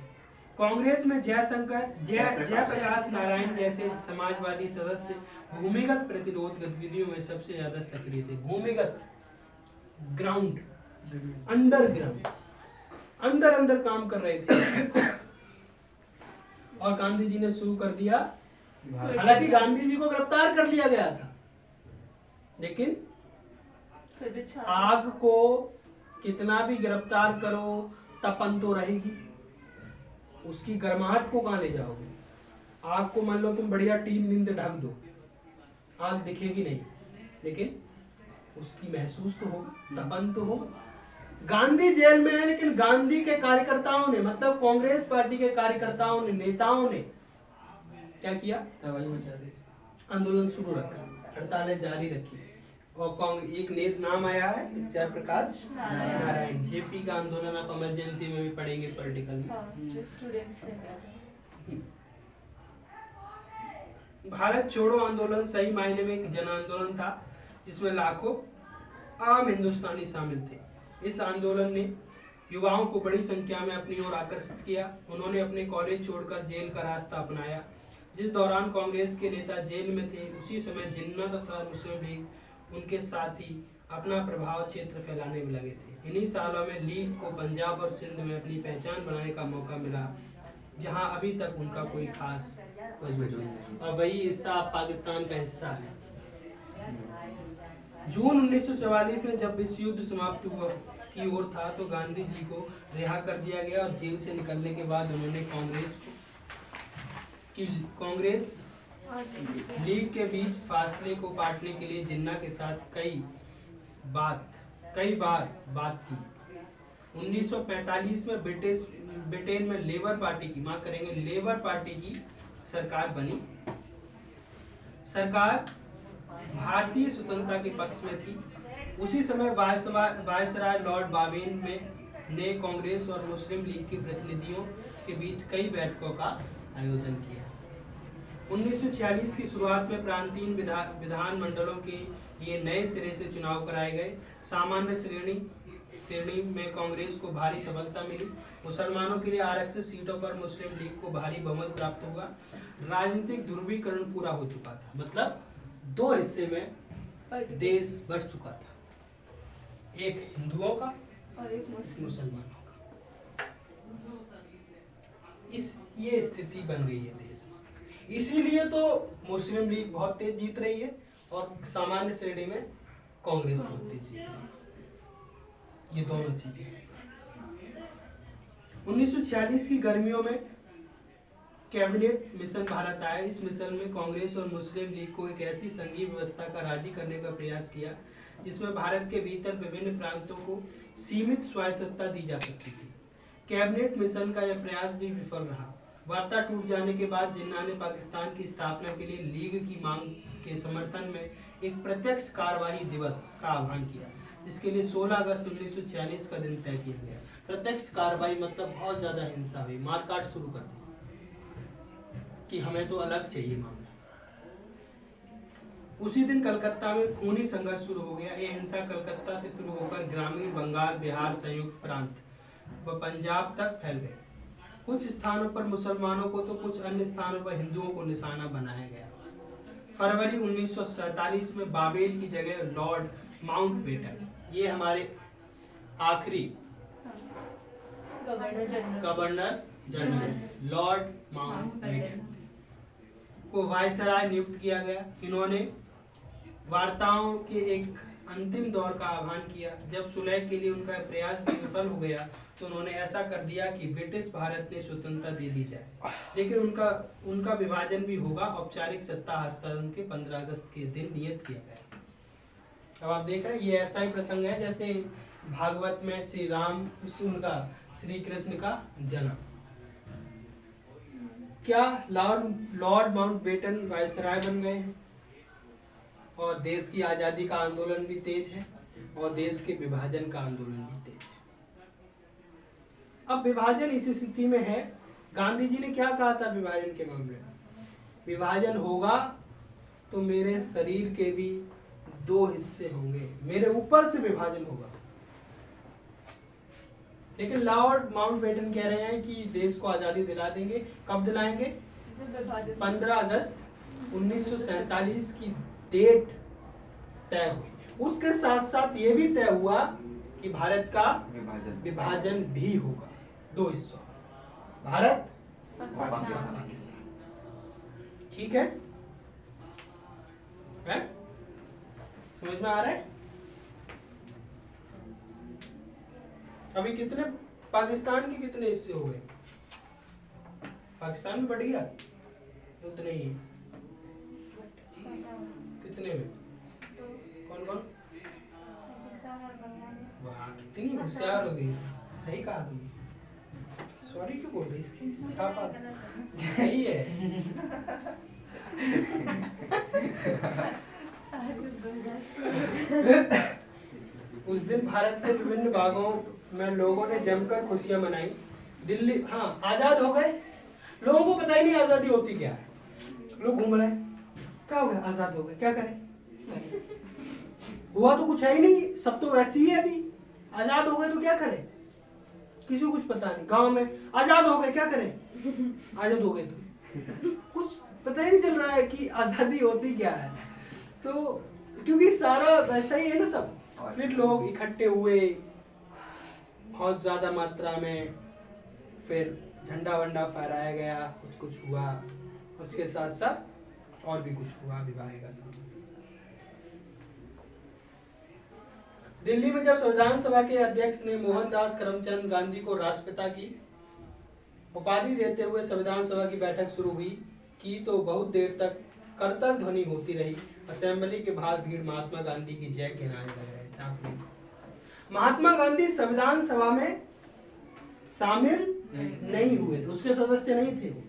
कांग्रेस में जयप्रकाश नारायण जैसे समाजवादी सदस्य भूमिगत प्रतिरोध गतिविधियों में सबसे ज्यादा सक्रिय थे। भूमिगत, ग्राउंड, अंडरग्राउंड, अंदर काम कर रहे थे। और गांधी जी ने शुरू कर दिया। हालांकि गांधी जी को गिरफ्तार कर लिया गया था, लेकिन आग को कितना भी गिरफ्तार करो तपन तो रहेगी। उसकी गर्माहट को कहां ले जाओगे? आग को मान लो तुम बढ़िया टीन नींद ढक दो, आग दिखेगी नहीं, लेकिन उसकी महसूस तो हो, तपन तो हो। गांधी जेल में है, लेकिन गांधी के कार्यकर्ताओं ने, मतलब कांग्रेस पार्टी के कार्यकर्ताओं ने, नेताओं ने क्या किया? आंदोलन शुरू रखा, हड़तालें जारी रखी। और एक नाम आया है जयप्रकाश नारायण। जेपी का आंदोलन आप इमरजेंसी में भी पढ़ेंगे, पॉलिटिकल में। भारत छोड़ो आंदोलन सही मायने में एक जन आंदोलन था, जिसमें लाखों आम हिंदुस्तानी शामिल थे। इस आंदोलन ने युवाओं को बड़ी संख्या में अपनी ओर आकर्षित किया। उन्होंने अपने कॉलेज छोड़कर जेल का रास्ता अपनाया। जिस दौरान कांग्रेस के नेता जेल में थे, उसी समय जिन्ना तथा मुस्लिम लीग उनके साथ ही अपना प्रभाव क्षेत्र फैलाने में लगे थे। इन्हीं सालों में लीग को पंजाब और सिंध में अपनी पहचान बनाने का मौका मिला, जहां अभी तक उनका कोई खास वजूद नहीं, और वही हिस्सा अब पाकिस्तान का हिस्सा है। जून 1944 में जब विश्व युद्ध समाप्त हुआ की ओर था तो गांधी जी को रिहा कर दिया गया और जेल से निकलने के बाद उन्होंने कांग्रेस लीग के बीच फासले को पाटने के लिए जिन्ना के साथ कई बार बात की। 1945 में ब्रिटेन में लेबर पार्टी की लेबर पार्टी की सरकार बनी। सरकार भारतीय स्वतंत्रता के पक्ष में थी। उसी समय वायसराय लॉर्ड बावेन ने कांग्रेस और मुस्लिम लीग के प्रतिनिधियों के बीच कई बैठकों का आयोजन किया। 1946 की शुरुआत में प्रांतीय विधान मंडलों के लिए नए सिरे से चुनाव कराए गए। सामान्य श्रेणी में कांग्रेस को भारी सफलता मिली। मुसलमानों के लिए आरक्षित सीटों पर मुस्लिम लीग को भारी बहुमत प्राप्त हुआ। राजनीतिक ध्रुवीकरण पूरा हो चुका था, मतलब दो हिस्से में देश बढ़ चुका था, एक हिंदुओं का और एक मुसलमानों का। ये स्थिति बन गई है देश में। इसीलिए तो मुस्लिम लीग बहुत तेज जीत रही है और सामान्य श्रेणी में कांग्रेस बहुत तेज जीत रही है। ये दोनों चीजें हैं। 1946 की गर्मियों में कैबिनेट मिशन भारत आया। इस मिशन में कांग्रेस और मुस्लिम लीग को एक ऐसी संघीय व्यवस्था का राजी करने का प्रयास किया जिसमें भारत के भीतर विभिन्न प्रांतों को सीमित स्वायत्तता दी जा सकती थी। कैबिनेट मिशन का यह प्रयास भी विफल रहा। वार्ता टूट जाने के बाद जिन्ना ने पाकिस्तान की स्थापना के लिए लीग की मांग के समर्थन में एक प्रत्यक्ष कार्यवाही दिवस का आह्वान किया, जिसके लिए 16 अगस्त 1946 का दिन तय किया गया। प्रत्यक्ष कार्रवाई मतलब बहुत ज्यादा हिंसा हुई, मारकाट शुरू कर दी कि हमें तो अलग चाहिए मामला। उसी दिन कलकत्ता में खूनी संघर्ष शुरू हो गया। यह हिंसा कलकत्ता से शुरू होकर ग्रामीण बंगाल, बिहार, संयुक्त प्रांत व पंजाब तक फैल गई। कुछ स्थानों पर मुसलमानों को तो कुछ अन्य स्थानों पर हिंदुओं को निशाना बनाया गया। फरवरी 1947 में बाबेल की जगह लॉर्ड माउंटबेटन, ये हमारे आखिरी गवर्नर जनरल लॉर्ड माउंटबेटन को वायसराय नियुक्त किया गया। इन्होंने वार्ताओं के एक अंतिम दौर का आह्वान किया। जब सुलह के लिए उनका प्रयास भी विफल हो गया तो उन्होंने ऐसा कर दिया कि ब्रिटिश भारत ने स्वतंत्रता दे दी जाए, लेकिन उनका विभाजन भी होगा। औपचारिक सत्ता हस्तांतरण के 15 अगस्त के दिन नियत किया गया। अब आप देख रहे हैं ये ऐसा ही प्रसंग है जैसे भागवत में श्री कृष्ण का जन्म। क्या लॉर्ड माउंटबेटन वायसराय बन गए हैं और देश की आजादी का आंदोलन भी तेज है और देश के विभाजन का आंदोलन भी तेज है। अब विभाजन इस स्थिति में है। गांधी जी ने क्या कहा था विभाजन के मामले में? विभाजन होगा तो मेरे शरीर के भी 2 हिस्से होंगे, मेरे ऊपर से विभाजन होगा। लेकिन लॉर्ड माउंटबेटन कह रहे हैं कि देश को आजादी दिला देंगे। कब दिलाएंगे? 15 अगस्त 1947 की डेट तय हुई। उसके साथ साथ ये भी तय हुआ कि भारत का विभाजन भी होगा 2 हिस्सों, भारत और पाकिस्तान। ठीक है? समझ में आ रहा है? अभी कितने पाकिस्तान के कितने हिस्से हो गए? पाकिस्तान में बढ़ गया उतने ही। कितने में? कौन कौन? वाह कितनी होशियार हो गई। सही कहा तुमने। सॉरी क्यों बोल रही? इसकी छापा सही है। उस दिन भारत के विभिन्न भागों में लोगों ने जमकर खुशियां मनाई। दिल्ली आजाद हो गए। लोगों को पता ही नहीं आजादी होती क्या है। लोग घूम रहे हैं, क्या हो गया? आजाद हो गए, क्या करें? हुआ तो कुछ है ही नहीं, सब तो वैसे ही है। अभी आजाद हो गए तो क्या करें? किसी को कुछ पता नहीं। गांव में आजाद हो गए, क्या करें? आजाद हो गए तो कुछ पता ही नहीं चल रहा है कि आजादी होती क्या है। तो क्योंकि सारा वैसा ही है ना सब। फिर लोग इकट्ठे हुए बहुत ज्यादा मात्रा में, फिर झंडा वंडा फहराया गया, कुछ कुछ हुआ, उसके साथ साथ और भी कुछ हुआ विवाह का साथ। दिल्ली में जब संविधान सभा के अध्यक्ष ने मोहनदास करमचंद गांधी को राष्ट्रपिता की उपाधि देते हुए संविधान सभा की बैठक शुरू हुई की तो बहुत देर तक करतल ध्वनि होती रही। असेंबली के बाहर भीड़ महात्मा गांधी की जय के नारे लग रहे थे। आप देखो, महात्मा गांधी संविधान सभा में शामिल नहीं हुए थे, उसके सदस्य नहीं थे वो,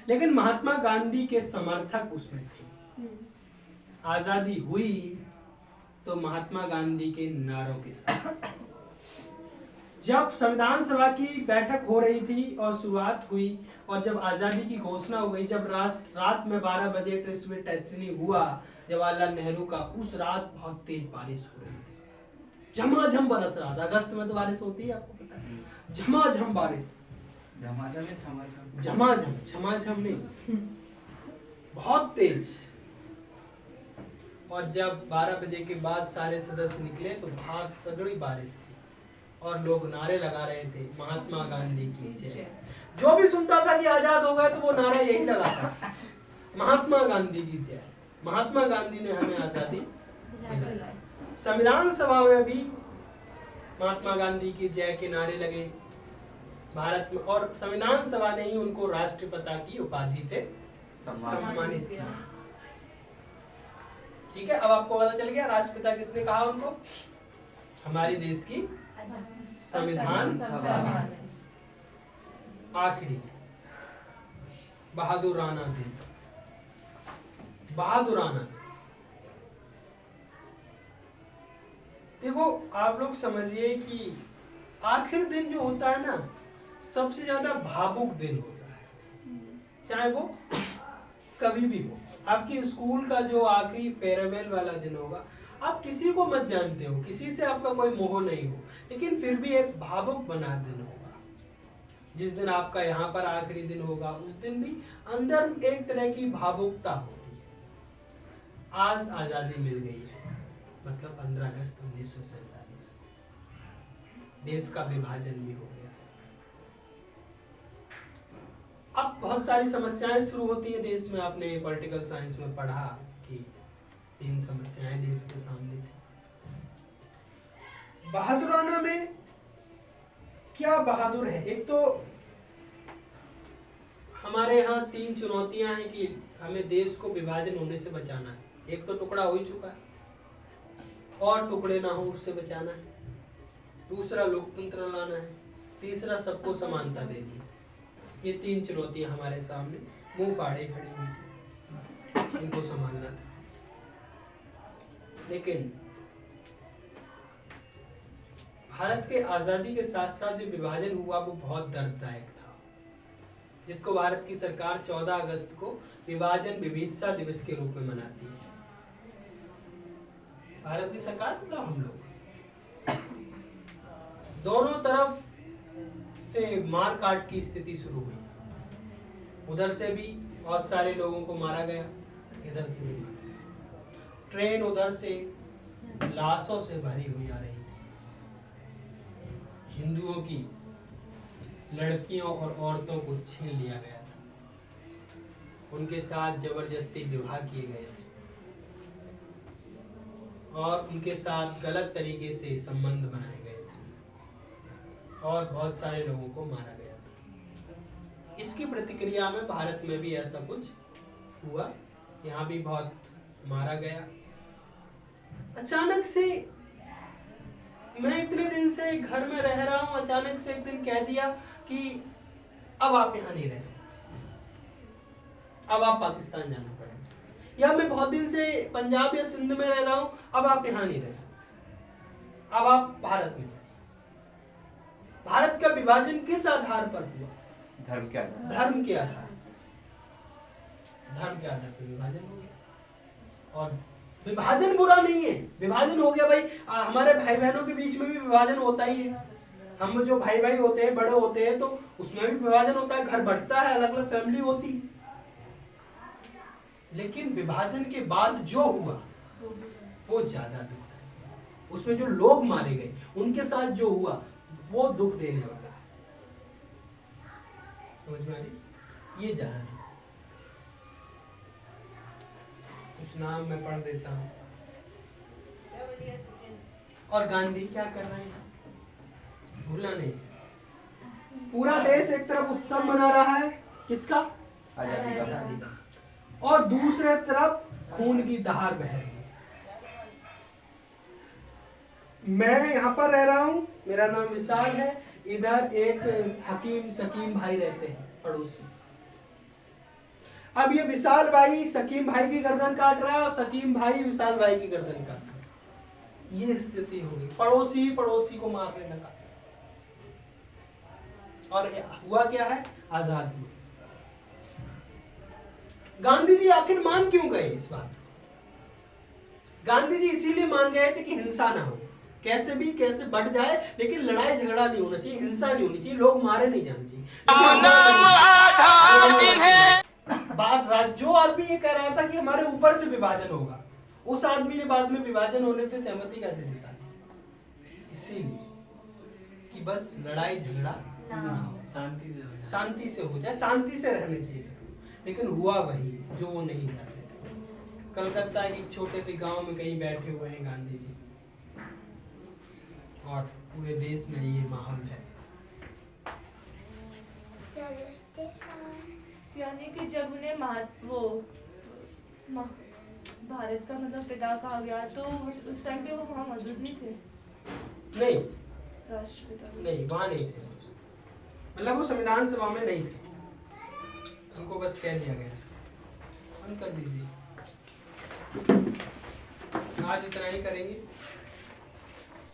लेकिन महात्मा गांधी के समर्थक उसमें थे। आजादी हुई तो महात्मा गांधी के नारों के साथ। जब संविधान सभा की बैठक हो रही थी और शुरुआत हुई और जब आजादी की घोषणा हो गई, जब रात में 12 बजे टेस्टिनी हुआ जवाहरलाल नेहरू का, उस रात बहुत तेज बारिश हो रही थी, झमाझम बरस रहा था। अगस्त में तो बारिश होती है, आपको पता है, झमाझम बारिश, झमाझम छमाझम नहीं, बहुत तेज। और जब 12 बजे के बाद सारे सदस्य निकले तो बाहर तगड़ी बारिश थी और लोग नारे लगा रहे थे, महात्मा गांधी की जय। जो भी सुनता था कि आजाद हो गए तो वो नारा यही लगाता, महात्मा गांधी की जय। महात्मा गांधी ने हमें आजादी दिलाई। संविधान सभा में भी महात्मा गांधी की जय के नारे लगे भारत में, और संविधान सभा ने ही उनको राष्ट्रपिता की उपाधि से सम्मानित किया। ठीक है, अब आपको पता चल गया राष्ट्रपिता किसने कहा उनको? हमारी देश की संविधान सभा। आखिरी बहादुराना दिन, बहादुराना। देखो आप लोग समझिए कि आखिर दिन जो होता है ना, सबसे ज्यादा भावुक दिन होता है, चाहे वो कभी भी हो। आपकी स्कूल का जो आखिरी फेयरवेल वाला दिन होगा, आप किसी को मत जानते हो, किसी से आपका कोई मोह नहीं हो, लेकिन फिर भी एक भावुक बना दिन होगा। जिस दिन आपका यहाँ पर आखिरी दिन होगा, उस दिन भी अंदर एक तरह की भावुकता होती है। आज आजादी मिल गई है, मतलब 15 अगस्त 1947 को देश का विभाजन भी हो गया। अब बहुत सारी समस्याएं शुरू होती है देश में। आपने पॉलिटिकल साइंस में पढ़ा कि 3 समस्याएं देश के सामने थी। बहादुराना में क्या बहादुर है? एक तो हमारे यहाँ 3 चुनौतियां हैं कि हमें देश को विभाजन होने से बचाना है। एक तो टुकड़ा हो ही चुका है, और टुकड़े ना हो उससे बचाना है। दूसरा लोकतंत्र लाना है। तीसरा सबको समानता देनी है। ये 3 चुनौतियां हमारे सामने मुंह फाड़े खड़ी हुई थी, इनको संभालना था। लेकिन भारत के आजादी के साथ साथ जो विभाजन हुआ वो बहुत दर्ददायक था, जिसको भारत की सरकार 14 अगस्त को विभाजन विविधता दिवस के रूप में मनाती है। भारत की सरकार मतलब हम लोग, दोनों तरफ से मार काट की स्थिति शुरू हुई। उधर से भी बहुत सारे लोगों को मारा गया, इधर से भी मारा गया। ट्रेन उधर से लाशों से भरी हुई आ रही थी। हिंदुओं की लड़कियों और औरतों को छीन लिया गया था, उनके साथ जबरदस्ती विवाह किए गए थे और उनके साथ गलत तरीके से संबंध बनाए गए थे और बहुत सारे लोगों को मारा गया था। इसकी प्रतिक्रिया में भारत में भी ऐसा कुछ हुआ, यहाँ भी बहुत मारा गया। अचानक से मैं इतने दिन से घर में रह रहा हूँ, अचानक से एक दिन कह दिया कि अब आप यहाँ नहीं रह सकते, अब आप पाकिस्तान जाना पड़ेगा। या मैं बहुत दिन से पंजाब या सिंध में रह रहा हूँ, अब आप यहाँ नहीं रह सकते, अब आप भारत में जाइए। भारत का विभाजन किस आधार पर हुआ? धर्म के आधार, धर्म के आधार, धर्म के आधार पर विभाजन हो गया। और विभाजन बुरा नहीं है, विभाजन हो गया भाई, हमारे भाई बहनों के बीच में भी विभाजन होता ही है। हम जो भाई भाई होते हैं, बड़े होते हैं, तो उसमें भी विभाजन होता है, घर बढ़ता है, अलग अलग फैमिली होती है। लेकिन विभाजन के बाद जो हुआ वो ज्यादा दुख है। उसमें जो लोग मारे गए, उनके साथ जो हुआ वो दुख देने वाला है। समझ में आ रही? ये ज्यादा दुख। कुछ नाम मैं पढ़ देता हूँ। और गांधी क्या कर रहे हैं, भूलना नहीं। पूरा देश एक तरफ उत्सव मना रहा है, किसका? आजादी का। और दूसरे तरफ खून की दहार बह रही है। मैं यहाँ पर रह रहा हूँ, मेरा नाम विशाल है, इधर एक हकीम सकीम भाई रहते हैं पड़ोसी। अब ये विशाल भाई सकीम भाई की गर्दन काट रहा है और सकीम भाई विशाल भाई की गर्दन काट रहा है। ये स्थिति हो गई, पड़ोसी पड़ोसी को मारने लगा। और हुआ क्या है, आजादी। गांधी जी आखिर मान क्यों गए इस बात को? गांधी जी इसीलिए मान गए थे कि हिंसा ना हो, कैसे भी कैसे बढ़ जाए, लेकिन लड़ाई झगड़ा नहीं होना चाहिए, हिंसा नहीं होनी चाहिए, लोग मारे नहीं जाने चाहिए। बात जो आदमी ये कह रहा था कि हमारे ऊपर से विभाजन होगा, उस आदमी ने बाद में विभाजन होने पे सहमति कैसे जताई? इसीलिए कि बस लड़ाई झगड़ा ना हो, शांति से हो जाए, शांति से रहने चाहिए। लेकिन हुआ वही जो वो नहीं चाहते थे। कलकत्ता के छोटे से गांव में कहीं बैठे हुए हैं गांधी जी, और पूरे देश में ये माहौल है। यानी कि जब उन्हें भारत का मतलब पिता कहा गया, तो उस टाइम पे वो वहाँ मौजूद नहीं थे? नहीं, राष्ट्रपिता नहीं, वहाँ नहीं थे। मतलब वो संविधान सभा में नहीं थे, उनको बस कह दिया गया। बंद कर दीजिए, आज इतना ही करेंगे।